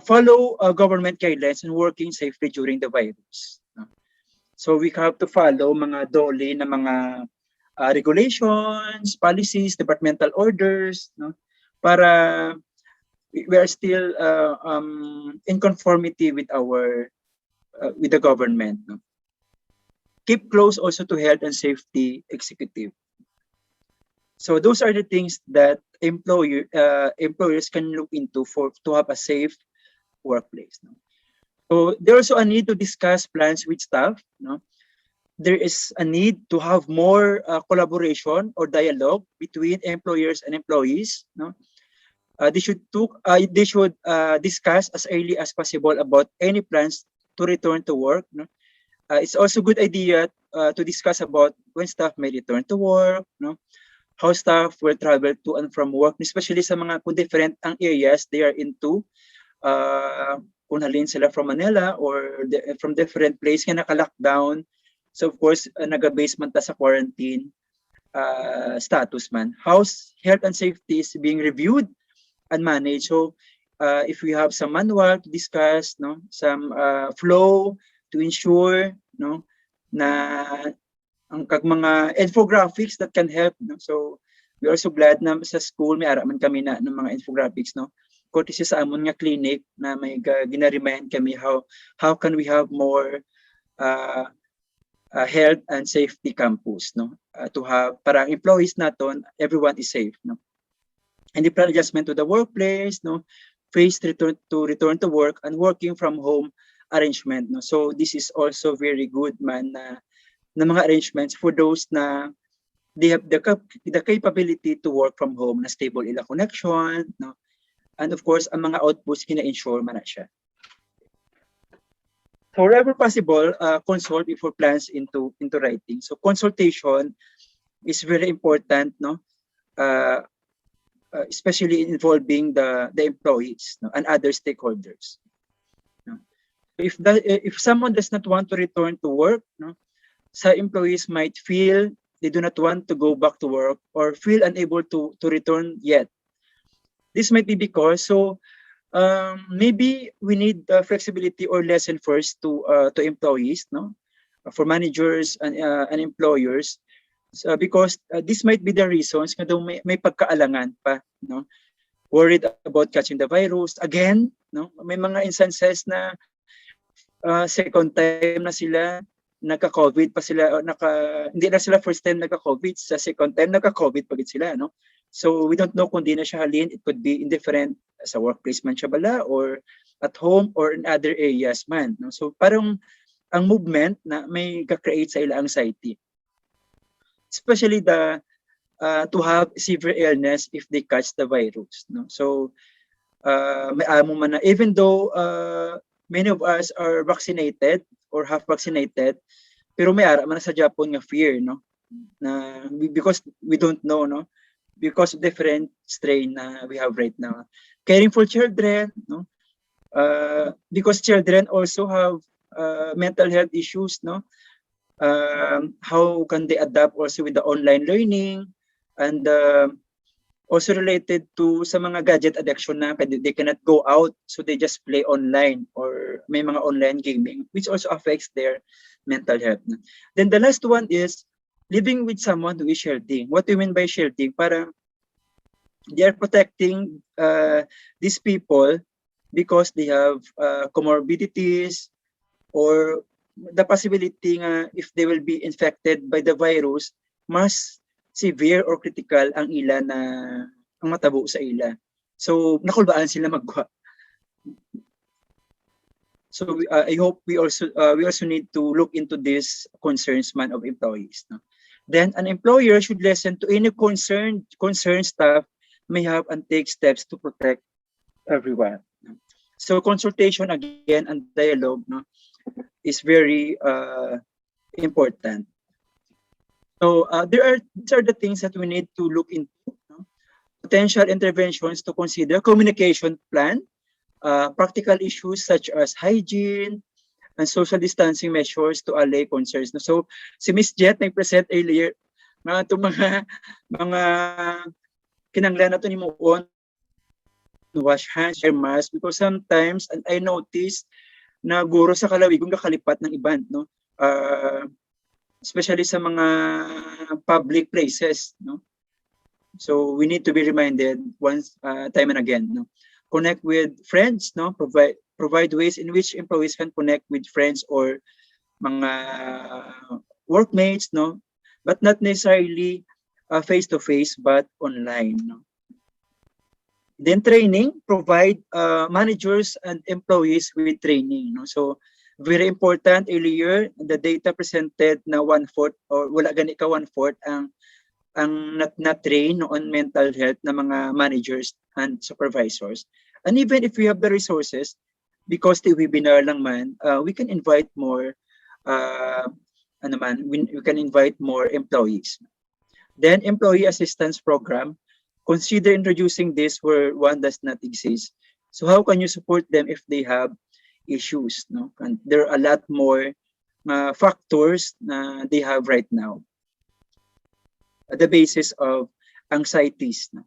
Follow government guidelines and working safely during the virus. So we have to follow mga DOLE na mga regulations, policies, departmental orders, no? Para we are still in conformity with with the government, no? Keep close also to health and safety executive. So those are the things that employers can look into to have a safe workplace, no? So there's also a need to discuss plans with staff, no? There is a need to have more collaboration or dialogue between employers and employees, no? They should discuss as early as possible about any plans to return to work, no? It's also a good idea to discuss about when staff may return to work, no? How staff will travel to and from work, especially sa mga kung different ang areas they are into. Kung halin sila from Manila or from different place nga naka-lockdown. So of course, naga-base man ta sa quarantine status man. How's health and safety is being reviewed and managed. So if we have some manual to discuss, no, some flow to ensure, no, na ang kag mga infographics that can help, no. So we're also glad na sa school may ara man kami na ng mga infographics, no. Courtesy sa amon nga clinic na may gina-remind kami how can we have more health and safety campus, no, to have para ang employees naton everyone is safe, no. And the plan adjustment to the workplace, no, phased return to work and working from home arrangement, no. So this is also very good, man, na mga arrangements for those na they have the capability to work from home na stable ila connection, no. And of course, ang mga outputs kina-ensure man na siya. So wherever possible, consult before plans into writing. So consultation is very important, no, especially involving the employees, no, and other stakeholders. No? If someone does not want to return to work, no, some employees might feel they do not want to go back to work or feel unable to return yet. This might be because maybe we need flexibility or lesson first to employees, no, for managers and employers, because this might be the reasons nga daw may pagkaalangan pa, no, worried about catching the virus again, no. May mga instances na second time na sila nagka-COVID pa sila, hindi na sila first time nagka-COVID, sa second time nagka-COVID pa sila, no. So we don't know kung di na siya halin. It could be indifferent sa workplace man siya bala or at home or in other areas man, no? So parang ang movement na may ka-create sa ila anxiety. especially the to have severe illness if they catch the virus. No? So may amo man na, even though many of us are vaccinated or half vaccinated, pero may ara man na sa Japan nga fear, no? Na because we don't know, no? Because of different strain na we have right now. Caring for children, no? Because children also have mental health issues, no? How can they adapt also with the online learning, and also related to sa mga gadget addiction na they cannot go out, so they just play online or may mga online gaming, which also affects their mental health. Then the last one is living with someone who is shielding. What do you mean by shielding? Parang they are protecting these people because they have comorbidities, or the possibility nga if they will be infected by the virus, mas severe or critical ang ila na ang matabo sa ila. So nakulbaan sila magwa. So I hope we also need to look into this concerns man of employees. No? Then an employer should listen to any concerned staff may have and take steps to protect everyone. No? So consultation again and dialogue, no, is very important. So these are the things that we need to look into. No? Potential interventions to consider: communication plan, practical issues such as hygiene and social distancing measures to allay concerns. No? So si Miss Jet nag-present earlier nga itong mga kinanglan nato ni mo on wash hands, wear mask, because sometimes, and I noticed na guro sa kalawigong kakalipat ng iban, no? Especially sa mga public places, no? So we need to be reminded once, time and again, no? Connect with friends, no? Provide ways in which employees can connect with friends or mga workmates, no? But not necessarily face to face, but online, no? Then training, provide managers and employees with training, no? So very important, earlier the data presented na 1/4 or wala gani ka 1/4 ang na-train on mental health na mga managers and supervisors. And even if we have the resources, because the webinar lang man, we can invite more we can invite more employees. Then employee assistance program, consider introducing this where one does not exist. So how can you support them if they have issues? No, and there are a lot more factors na they have right now at the basis of anxieties. No?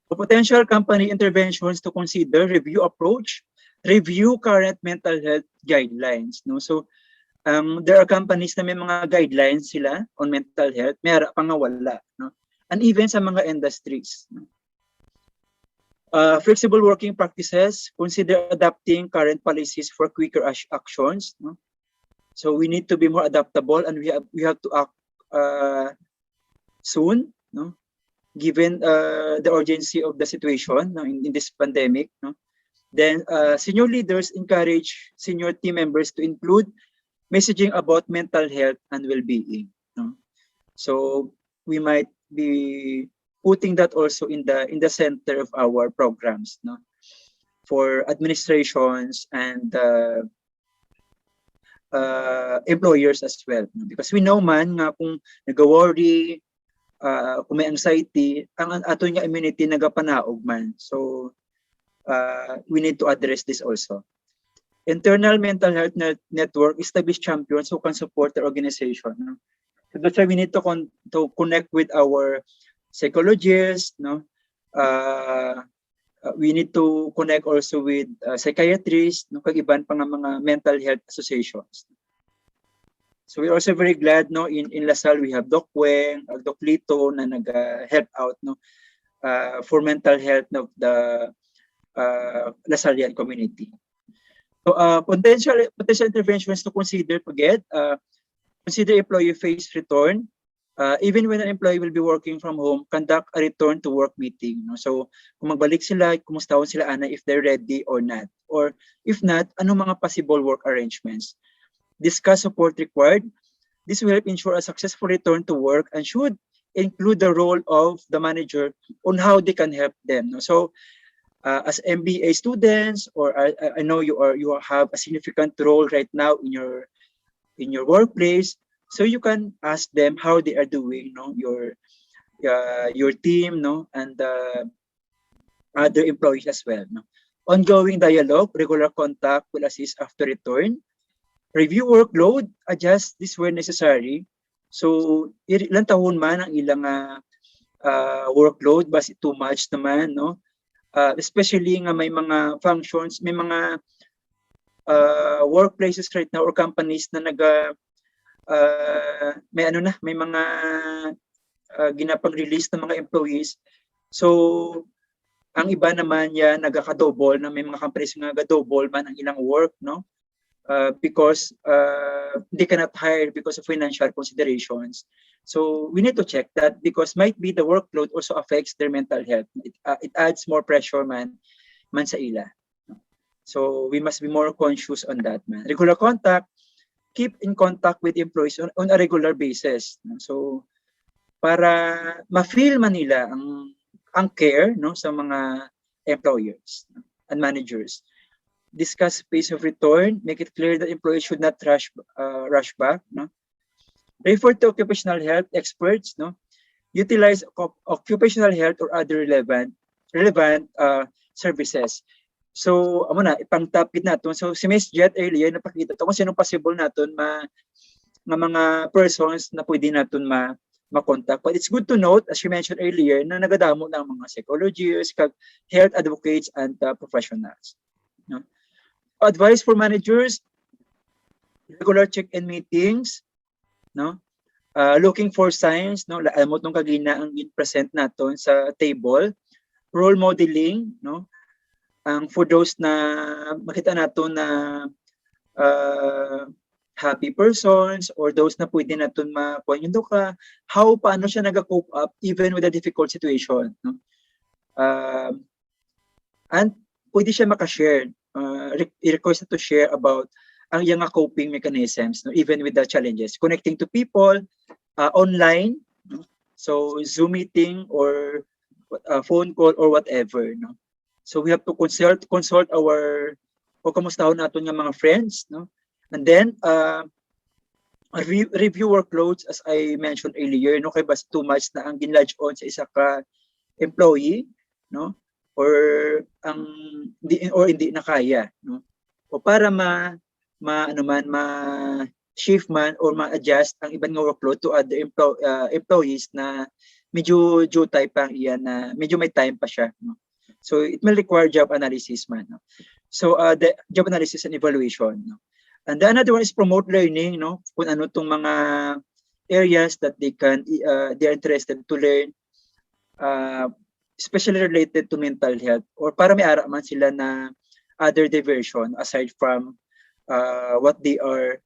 So potential company interventions to consider: review approach, review current mental health guidelines. No, so there are companies na may mga guidelines sila on mental health, may ara pa nga wala, no? And even sa mga industries. No? Flexible working practices, consider adapting current policies for quicker actions. No? So we need to be more adaptable, and we have to act soon, no? Given the urgency of the situation, no, in this pandemic. No? Then senior leaders encourage senior team members to include messaging about mental health and well-being. No? So we might be putting that also in the center of our programs, no, for administrations and employers as well, no? Because we know man nga kung nag-worry, kung may anxiety, ang ato nga immunity nagapanaog man. So we need to address this also. Internal mental health network, establish champions who can support the organization. No? So that's why we need to connect with our psychologists. No, we need to connect also with psychiatrists. No, kag iban pa nga mga mental health associations. So we're also very glad, no, in Lasal we have Doc Weng, Doc Lito na nag-help out, no, for mental health of the Lasalian community. So potential interventions to consider again. Consider employee phased return. Even when an employee will be working from home, conduct a return to work meeting. No? So kung magbalik sila, kumustahon sila ana if they're ready or not. Or if not, ano mga possible work arrangements. Discuss support required. This will help ensure a successful return to work and should include the role of the manager on how they can help them. No? So as MBA students, or I know you have a significant role right now in your workplace, so you can ask them how they are doing, no, your team, no, and other employees as well. No? Ongoing dialogue, regular contact will assist after return. Review workload, adjust this where necessary. So, ilang taon man ang ilang workload, basi too much naman, no? Especially nga may mga functions, may mga workplaces right now or companies na may ano na, may mga ginapag-release ng mga employees. So, ang iba naman yan nagaka-double, na may mga companies nga nag-double man ang ilang work, no? Because they cannot hire because of financial considerations. So we need to check that, because might be the workload also affects their mental health. It adds more pressure man sa ila. So we must be more conscious on that, man. Regular contact, keep in contact with employees on a regular basis. So para ma-feel man nila ang care, no, sa mga employers and managers. Discuss pace of return, make it clear that employees should not rush back. No? Refer to occupational health experts. No? Utilize occupational health or other relevant services. So, amo na, ipang-topic natin. So, si Ms. Jet earlier, napakita ito kung sino possible natin mga persons na pwede natin ma-contact. But it's good to note, as you mentioned earlier, na nagadamo ng mga psychologists, health advocates, and professionals. No? Advice for managers, regular check-in meetings, no? Looking for signs, no? Alam mo itong kagina ang present natin sa table. Role modeling, no? For those na makita natin na happy persons, or those na pwede natin ma-point ka, paano siya nag-cope up even with a difficult situation, no? And pwede siya makashare, i-request to share about ang iyang coping mechanisms, no, even with the challenges. Connecting to people online, no? So Zoom meeting or phone call or whatever. No? So we have to consult our kamustahon natin ng mga friends. No? And then, review workloads, as I mentioned earlier, no, kay bas too much na ang ginlodge on sa isa ka employee, no? Or hindi na kaya, no? O para shift man or ma-adjust ang ibang nga workload to other employees na medyo due type pang iyan, na medyo may time pa siya, no? So it will require job analysis man, no? So the job analysis and evaluation, no? And the another one is promote learning, no? Kung ano tong mga areas that they are interested to learn, especially related to mental health, or para may ara man sila na other diversion aside from what they are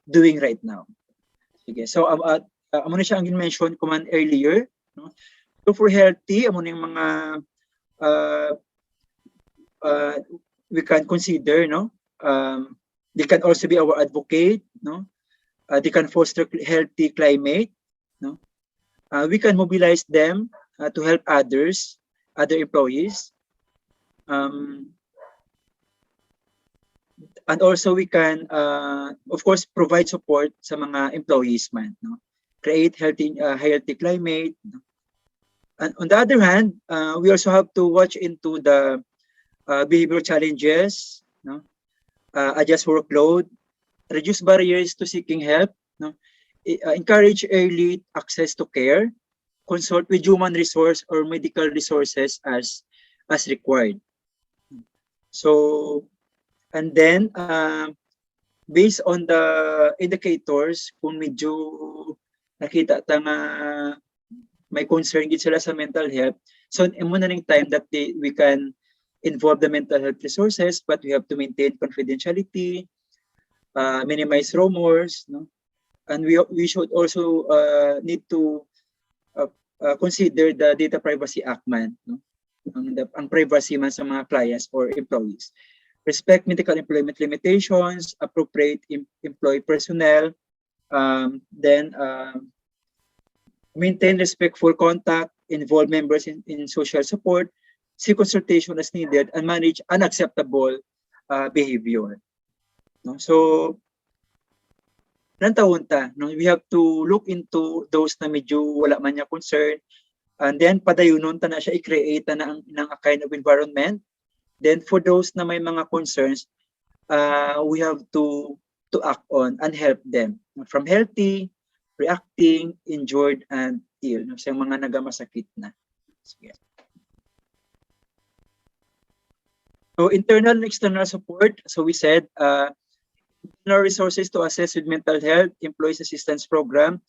doing right now. Sige. So amo na siya ang mention ko man earlier, no? So for healthy, amo na yung mga we can consider, no? They can also be our advocate, no? They can foster healthy climate, no? We can mobilize them to help other employees. And also we can, of course, provide support sa mga employees man, no? Create healthy climate. No? And on the other hand, we also have to watch into the behavioral challenges, no? Adjust workload, reduce barriers to seeking help, no? Encourage early access to care, consult with human resource or medical resources as required. So, and then based on the indicators, kung medyo nakita ta nga may concern gid sila sa mental health, so imo na ning time that we can involve the mental health resources, but we have to maintain confidentiality, minimize rumors, no? And we should also need to consider the Data Privacy Act man, no? Ang privacy man sa mga clients or employees. Respect medical employment limitations, appropriate employee personnel, Then maintain respectful contact, involve members in social support, seek consultation as needed, and manage unacceptable behavior. No? So, ilang taon ta? No? We have to look into those na medyo wala man niya concern, and then padayunon ta na siya, i-create na ng a kind of environment. Then for those na may mga concerns, we have to act on and help them. From healthy, reacting, injured, and ill. No? Sa mga nagamasakit na. Sige. So internal and external support. So we said, internal resources to assist with mental health, employees assistance program.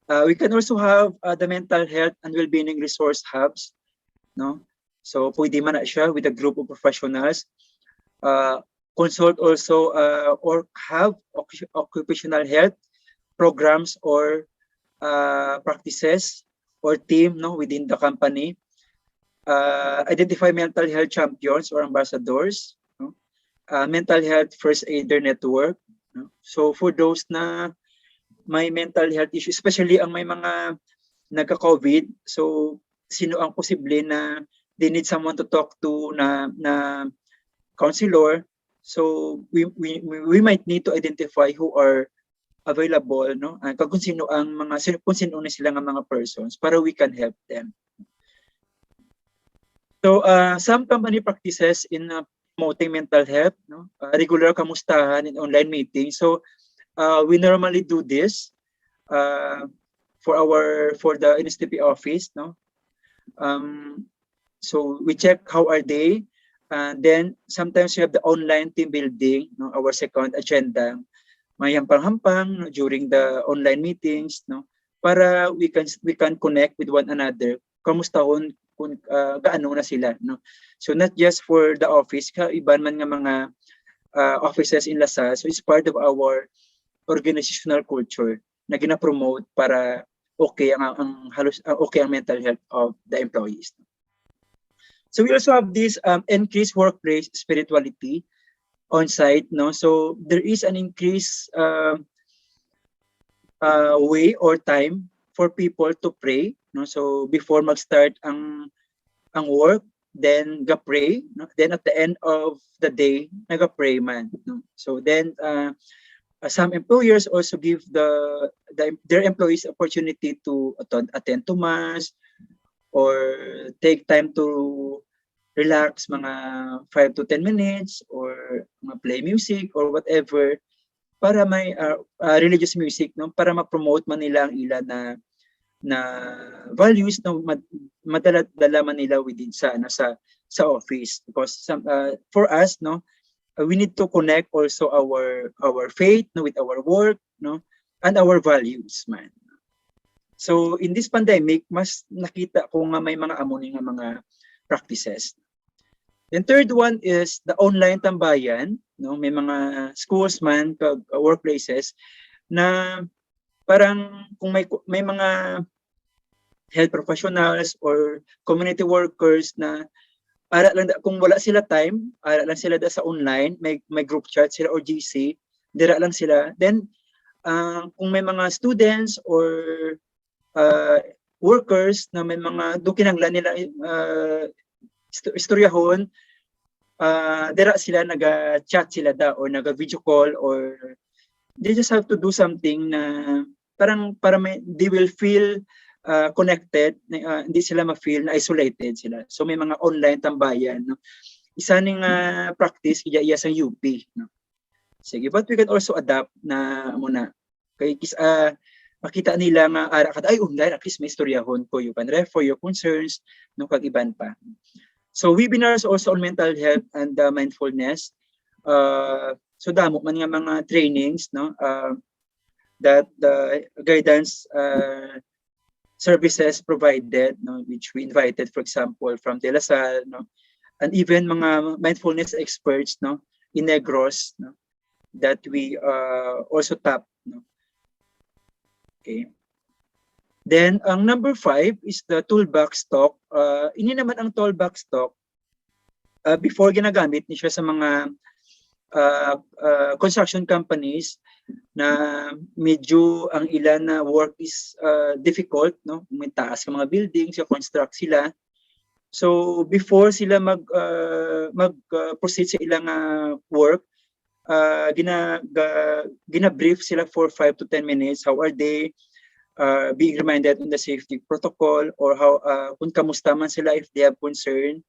We can also have the mental health and well-being resource hubs. No? So pwede man na siya with a group of professionals. Consult also or have occupational health programs or practices or team, no, within the company. Identify mental health champions or ambassadors. No? Mental health first aider network. No? So for those na may mental health issue, especially ang may mga nagka-COVID, so sino ang posible na they need someone to talk to na counselor. So we might need to identify who are available, no? Kung sino ang mga kung sino na sila ng mga persons para we can help them. So some company practices in promoting mental health, no? Regular kamustahan in online meetings. So we normally do this for the NSTP office, no? So we check how are they, and then sometimes we have the online team building, no? Our second agenda, may hampang-hampang, no? During the online meetings, no? Para we can connect with one another. Kamustahon kung gaano na sila, no? So not just for the office, iban man nga mga offices in Lasa, so it's part of our organizational culture na gina-promote para okay ang mental health of the employees. So we also have this increased workplace spirituality on site, no? So there is an increased way or time for people to pray, no? So before mag-start ang work, then ga-pray, no? Then at the end of the day, naga-pray man, no? So then some employers also give their employees opportunity to attend to mass or take time to relax mga 5 to 10 minutes or play music or whatever para may religious music, no, para ma-promote man nila ang ila na values, no, madala man nila within sa office, because for us, no, we need to connect also our faith, no, with our work, no, and our values man. So in this pandemic, mas nakita ko nga may mga amo nga mga practices. And third one is the online tambayan, no, may mga schools man, workplaces na parang kung may mga health professionals or community workers na ara lang kung wala sila time, ara lang sila sa online, may group chat sila or GC, dira lang sila. Then kung may mga students or workers na may mga kinanglan nila istoryahon, dira sila naga-chat sila or naga-video call, or they just have to do something na parang para they will feel connected, hindi sila ma-feel na isolated sila. So may mga online tambayan, no? Isa ning practice iya sa UP, no? Sige, but we can also adapt na muna kay makita nila nga ay online, at least may istoryahon ko, you can refer your concerns, no, kag iban pa. So webinars also on mental health and mindfulness. So damo man nga mga trainings, no, that the guidance services provided, no, which we invited, for example, from De La Salle, no, and even mga mindfulness experts, no, in Negros, no, that we also tap, no. Okay. Then ang number 5 is the toolbox talk. Ini naman ang toolbox talk before ginagamit ni siya sa mga construction companies na medyo ang ilan na work is difficult, no? May taas ng mga buildings, construct sila. So before sila proceed sa ilang work, gina-brief sila for 5 to 10 minutes. How are they being reminded on the safety protocol, or how kung kamusta man sila if they have concern,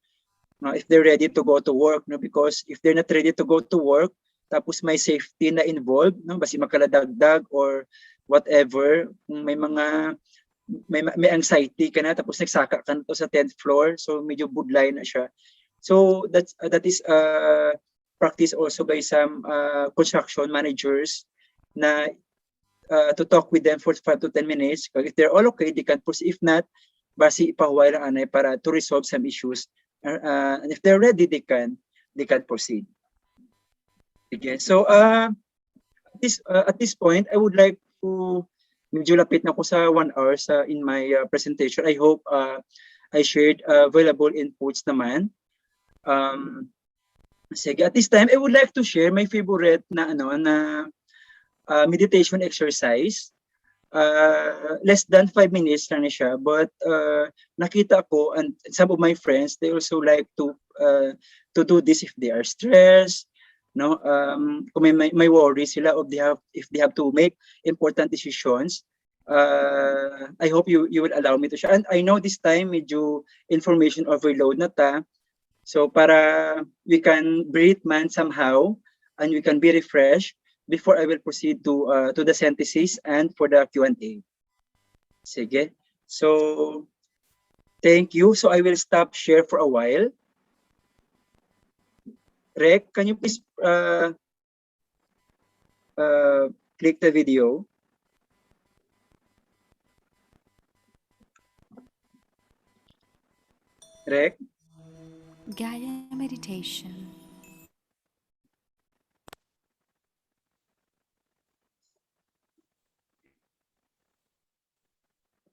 if they're ready to go to work, no? Because if they're not ready to go to work, tapos may safety na involved, no? Basi makaladagdag or whatever, kung may anxiety ka na, tapos nagsaka ka na to sa 10th floor, so medyo budlay na siya. So that is practice also by some construction managers na to talk with them for 5 to 10 minutes. If they're all okay, they can proceed. If not, basi ipahuway lang anay para to resolve some issues. And if they're ready, they can proceed. Again, so at this point, I would like to, medyo lapit na ako sa 1 hour in my presentation. I hope I shared valuable inputs naman. Sige, at this time, I would like to share my favorite na meditation exercise. Less than 5 minutes lang siya, but nakita ko, and some of my friends, they also like to do this if they are stressed, no? Kung may worry sila if they have to make important decisions. I hope you will allow me to share. And I know this time medyo information overload na ta. So para we can breathe man somehow and we can be refreshed before I will proceed to the synthesis and for the Q&A. Sige. So thank you. So I will stop share for a while. Rek, can you please click the video? Rek? Guided meditation.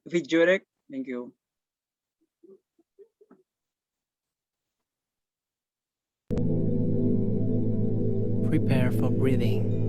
Video, Rek? Thank you. Prepare for breathing.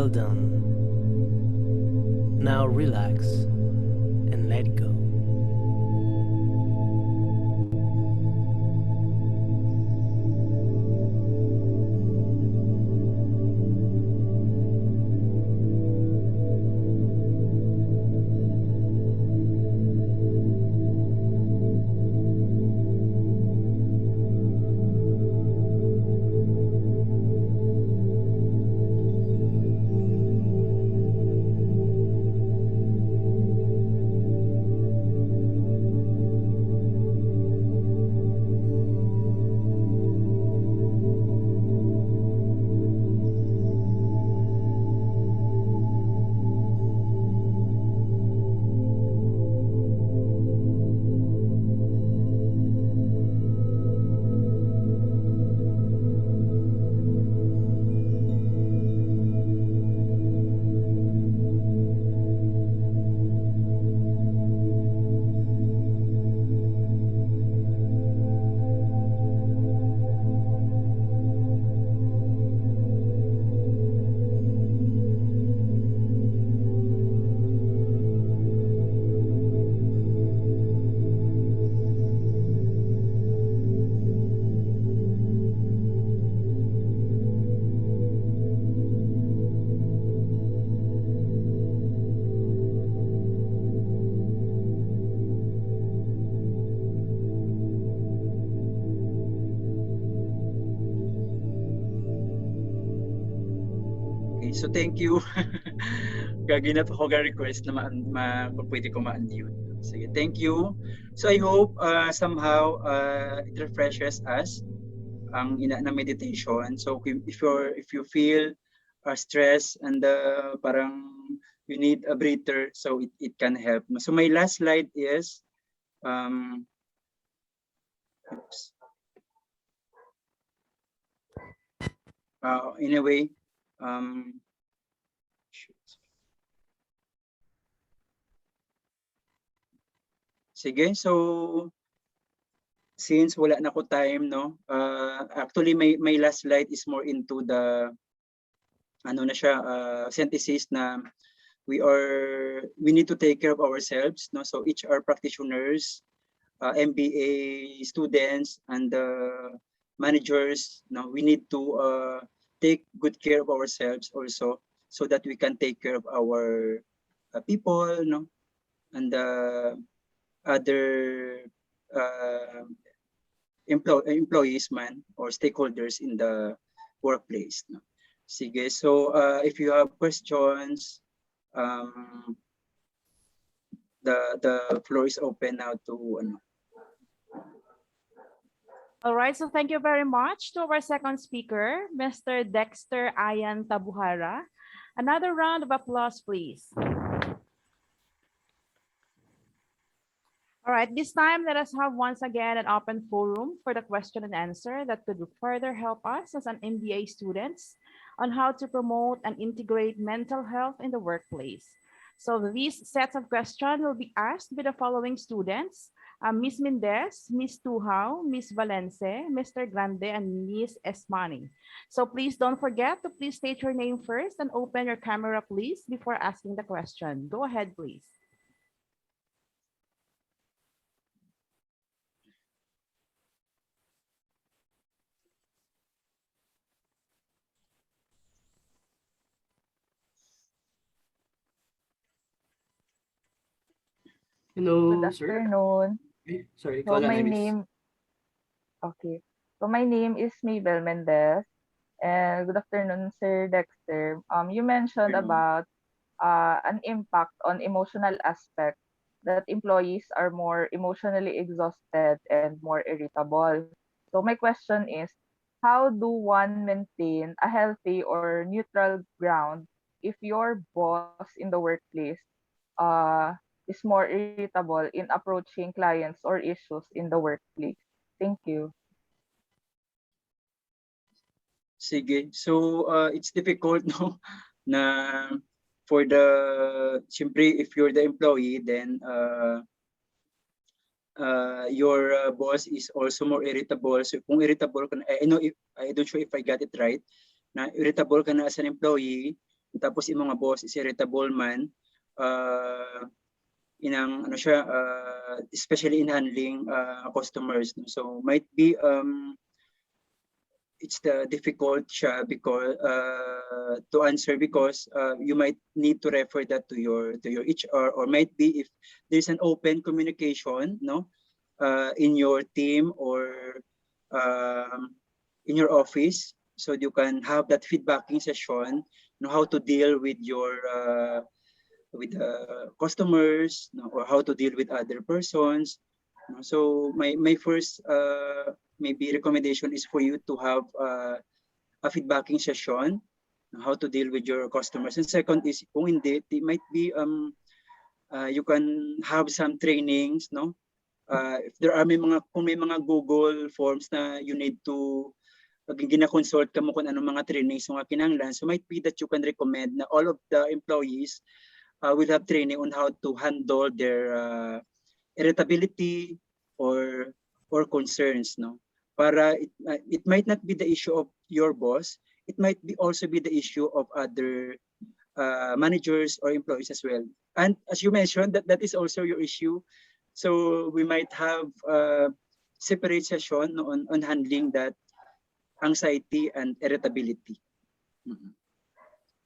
Well done. Now relax and let go. Okay, so thank you. Gaginap ako ga request na pwede ko ma-unmute. Sige, thank you. So I hope somehow it refreshes us ang ina na meditation. So if you feel stress and parang you need a breather, so it can help. So my last slide is oops. In a way, sige, so since wala na ko time, no, actually my last slide is more into the ano na siya, synthesis na we need to take care of ourselves, no. So HR practitioners, MBA students, and managers, no, we need to take good care of ourselves also, so that we can take care of our people, no, and other employees man or stakeholders in the workplace, no. Sige, so if you have questions, the floor is open now to ano. All right, so thank you very much to our second speaker, Mr. Dexter Tabujara. Another round of applause, please. All right, this time let us have once again an open forum for the question and answer that could further help us as an MBA students on how to promote and integrate mental health in the workplace. So these sets of questions will be asked by the following students: Ms. Mendez, Ms. Tuhao, Ms. Valence, Mr. Grande, and Ms. Esmani. So please don't forget to please state your name first and open your camera, please, before asking the question. Go ahead, please. Hello, Good sir. afternoon. Sorry, So ikaw lang my na, miss. name, okay. So my name is Mabel Mendez, and good afternoon, Sir Dexter. You mentioned about an impact on emotional aspect that employees are more emotionally exhausted and more irritable. So my question is, how do one maintain a healthy or neutral ground if your boss in the workplace uh, is more irritable in approaching clients or issues in the workplace? Thank you. Sige, so it's difficult, no, na for the, siyempre if you're the employee, then your boss is also more irritable. So kung irritable ka na, I know if, I don't sure if I got it right, na irritable ka na as an employee, tapos yung mga boss is irritable man, inang ano siya, especially in handling customers. No? So might be it's the difficult siya because to answer because you might need to refer that to your HR, or might be if there's an open communication, no, in your team or in your office, so you can have that feedbacking session, know how to deal with your with customers, no, or how to deal with other persons. No? So my first maybe recommendation is for you to have a feedbacking session, how to deal with your customers. And second is kung hindi, it might be you can have some trainings, no? If there are kung may mga Google forms na you need to pag gina-consult ka mo kung anong mga trainings mga kinahanglan, so might be that you can recommend na all of the employees will have training on how to handle their irritability or concerns, no? Para it might not be the issue of your boss, it might be also be the issue of other managers or employees as well. And as you mentioned, that is also your issue. So we might have separate session on handling that anxiety and irritability.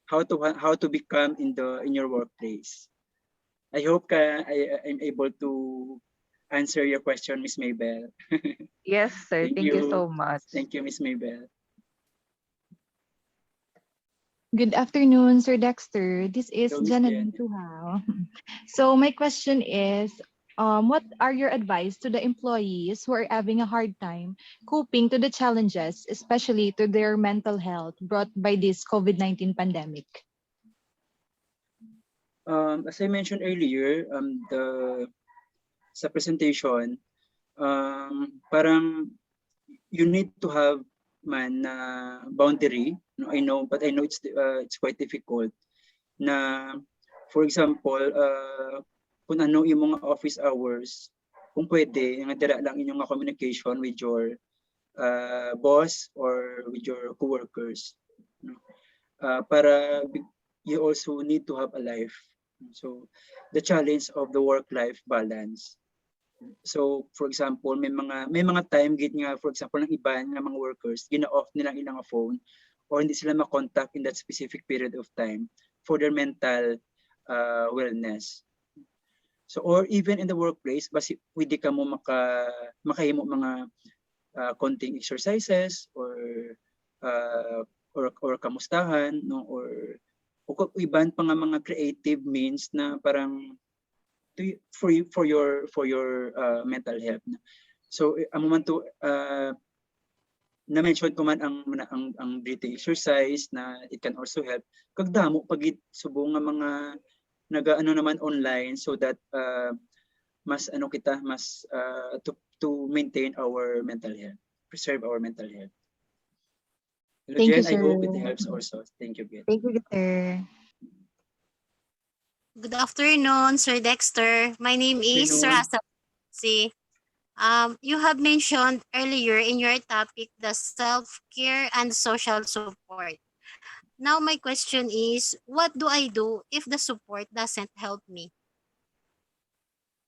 How to become in your workplace. I hope I'm able to answer your question, Miss Maybell. Yes, sir. Thank you so much. Thank you, Miss Maybell. Good afternoon, Sir Dexter. This is Hello, Miss Janeline Jen. Tuhao. So my question is, what are your advice to the employees who are having a hard time coping to the challenges, especially to their mental health brought by this COVID-19 pandemic? As I mentioned earlier, sa presentation, parang you need to have man boundary. No, I know, but I know it's quite difficult. Na, for example, kung ano yung mga office hours, kung pwede, nga dira lang inyong communication with your boss or with your coworkers. No? Para you also need to have a life. So the challenge of the work-life balance. So for example, may mga time git nga, for example, ng iban nga mga workers, gina-off nilang ilang phone or hindi sila ma-contact in that specific period of time for their mental wellness. So or even in the workplace, basi pwede ka mo makahimo mga konting exercises or kamustahan, no, or iban pa nga mga creative means na parang for your mental health. So ang man to na-mention ko man ang breathing exercise na it can also help kag damo pagit subong nga mga nagaano naman online, so that mas to maintain our mental health, preserve our mental health. Hello, Thank Jen, you, I sir. hope it helps also. Thank you, Jen. Thank you, sir. Good afternoon, Sir Dexter. My name is Rasa. You have mentioned earlier in your topic the self-care and social support. Now my question is, what do I do if the support doesn't help me?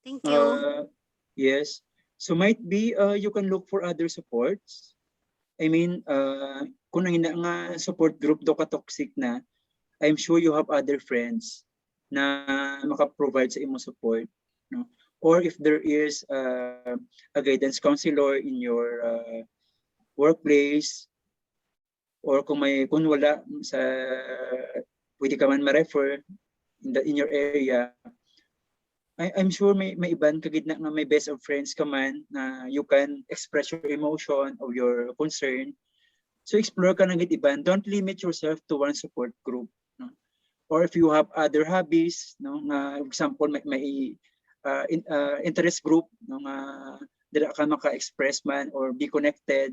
Thank you. Yes. So might be you can look for other supports. I mean, kung na nga support group do ka toxic na, I'm sure you have other friends na maka-provide sa imong support, no? Or if there is a guidance counselor in your workplace, or kung wala sa pwede ka man ma-refer in your area, I'm sure may iban kagid na nga may best of friends ka man na you can express your emotion or your concern. So explore ka na gid iban. Don't limit yourself to one support group, no? Or if you have other hobbies, no, nga example may interest group, no, nga dira ka maka-express man or be connected,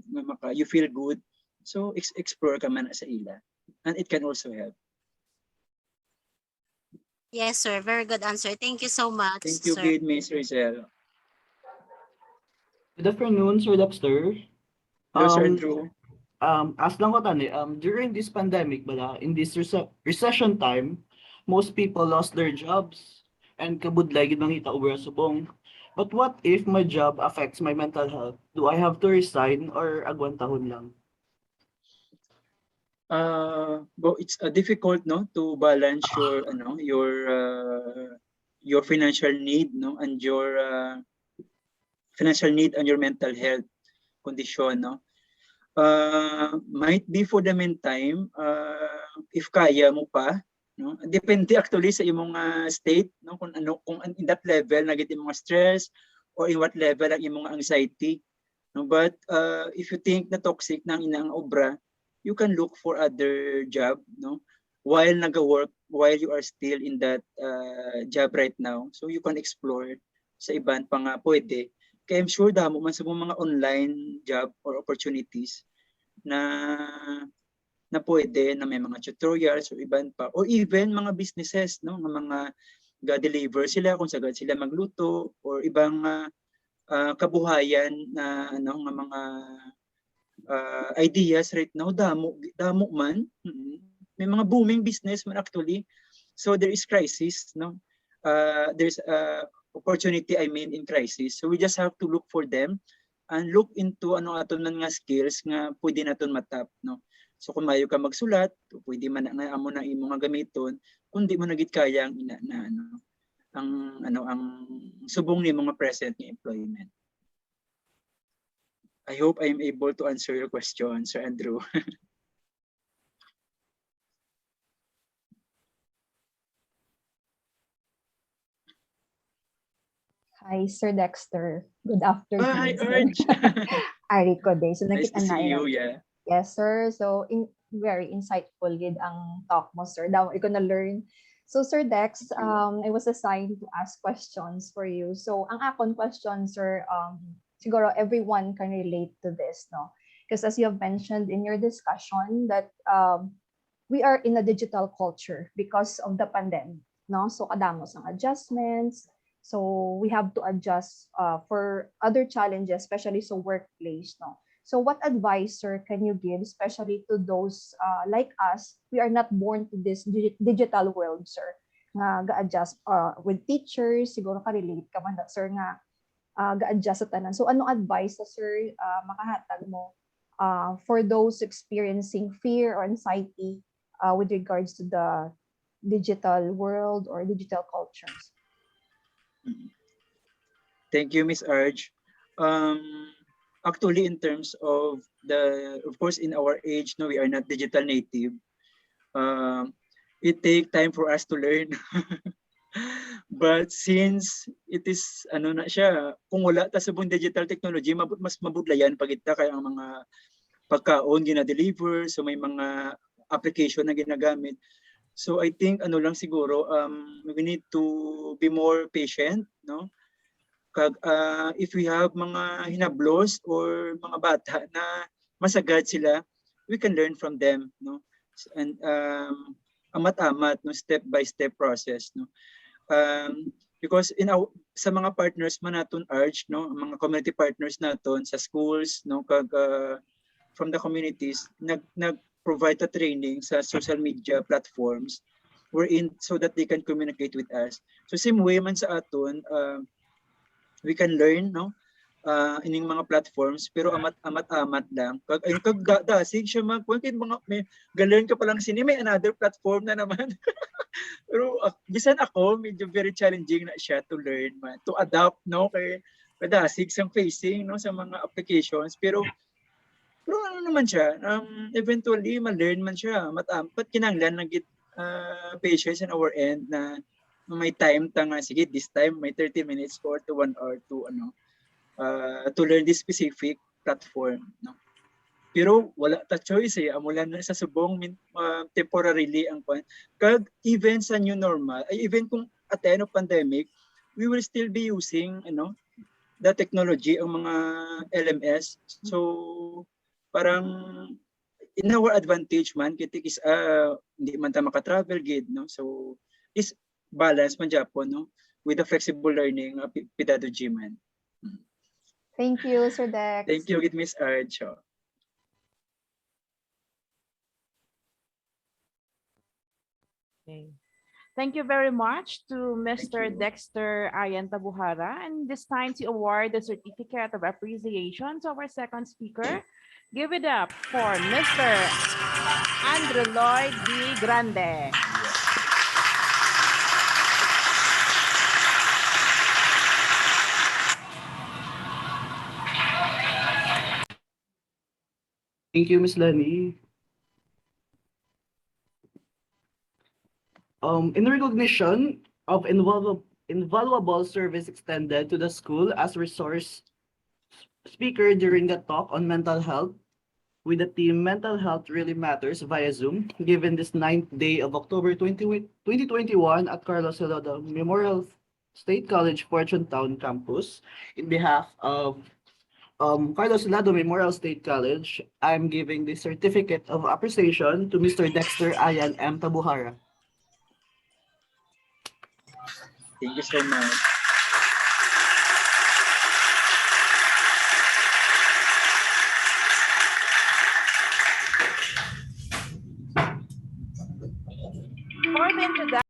you feel good. So explore ka man sa ila. And it can also help. Yes, sir. Very good answer. Thank you so much, Thank you, sir. good Miss Rizal. Good afternoon, Sir Dexter. Hello, Sir Andrew. As lang ko tani, during this pandemic, bala, in this recession time, most people lost their jobs and kabudlay gid mangita ubra subong. But what if my job affects my mental health? Do I have to resign or agwantahon lang? Well, it's difficult, no, to balance your financial need, no, and your financial need and your mental health condition, no. Might be for the meantime, if kaya mo pa, no, depende actually sa imong state, no, kung in that level na gid imong stress or in what level ang imong anxiety, no. But if you think na toxic nang inang obra, you can look for other job, no, while naga-work, while you are still in that job right now, so you can explore sa iban pa nga pwede. Kaya I'm sure damo man sa mga online job or opportunities na pwede na may mga tutorials o iban pa, or even mga businesses, no, nga mga ga-deliver sila kung sagad sila magluto or ibang kabuhayan na nga mga ideas right now, damo man. May mga booming business man actually. So there is crisis, no. There's opportunity, I mean, in crisis. So we just have to look for them and look into aton nga skills nga pwede naton matap, no. So kung mayo ka magsulat, pwede man nga amo na imo nga gamiton. Kung di mo na gid kaya ang subong ni mga present nga employment. I hope I am able to answer your question, Sir Andrew. Hi, Sir Dexter. Good afternoon, Hi, sir. Urge. Ari ko din. So, Nice to nakita na see you, yun. yeah. Yes, sir. So, very insightful gid ang talk mo, sir. Daw, iko na learn. So, Sir Dex, I was assigned to ask questions for you. So, ang akon question, sir, siguro everyone can relate to this, no? Because as you have mentioned in your discussion that we are in a digital culture because of the pandemic, no? So, kadamos ang adjustments. So, we have to adjust for other challenges, especially sa workplace, no? So what advice, sir, can you give, especially to those like us, we are not born to this digital world, sir, nga ga-adjust with teachers, siguro ka-relate ka man, sir, nga ga-adjust sa tanan. So ano advice, sir, makahatag mo for those experiencing fear or anxiety with regards to the digital world or digital cultures? Thank you, Miss Arj. Actually, in terms of course, in our age, no, we are not digital native. It take time for us to learn. But since it is, na siya, kung wala ta subong digital technology, mas mabudlayan pag ita kaya ang mga pagkaon gina-deliver, so may mga application na ginagamit. So I think lang siguro, we need to be more patient, no? If we have mga hinablos or mga bata na masagad sila, we can learn from them, no? And amat-amat, no, step by step process, no? Because sa mga partners man naton, Arch, no, mga community partners naton sa schools, no, from the communities, nag-provide a training sa social media platforms so that they can communicate with us. So same way man sa aton, we can learn, no, ining mga platforms, pero amat-amat lang. Kag dasig siya mga may learn ka pa lang sini, may another platform na naman. Pero bisan ako, medyo very challenging na siya to learn man, to adapt, no, kay kadasig sang facing, no, sa mga applications. Pero naman siya, eventually ma-learn man siya. But kinanglan na git patience on our end na may time nga, sige, this time may 30 minutes or to 1 hour to learn this specific platform, no. Pero wala ta choice amulan na sa subong temporarily ang kag even sa new normal, even kung at the end of pandemic, we will still be using the technology, ang mga LMS. So parang in our advantage man kitik is hindi man ta maka-travel gid, no. So is balance man Japon, no, with the flexible learning pedagogy man. Thank you, Sir Dex. Thank you, Miss Arch. Okay. Thank you very much to Thank Mr. you. Dexter Ayan Tabuhara. And this time to award the certificate of appreciation to our second speaker. Give it up for Mr. Andrew Lloyd D. Grande. Thank you, Miss Lenny. In recognition of invaluable service extended to the school as resource speaker during the talk on mental health with the team Mental Health Really Matters via Zoom, given this 9th day of October 2021 at Carlos Salado Memorial State College, Fortune Town Campus. In behalf of Carlos Salado Memorial State College, I'm giving the certificate of appreciation to Mr. Dexter Ayan M. Tabuhara. Thank you so much.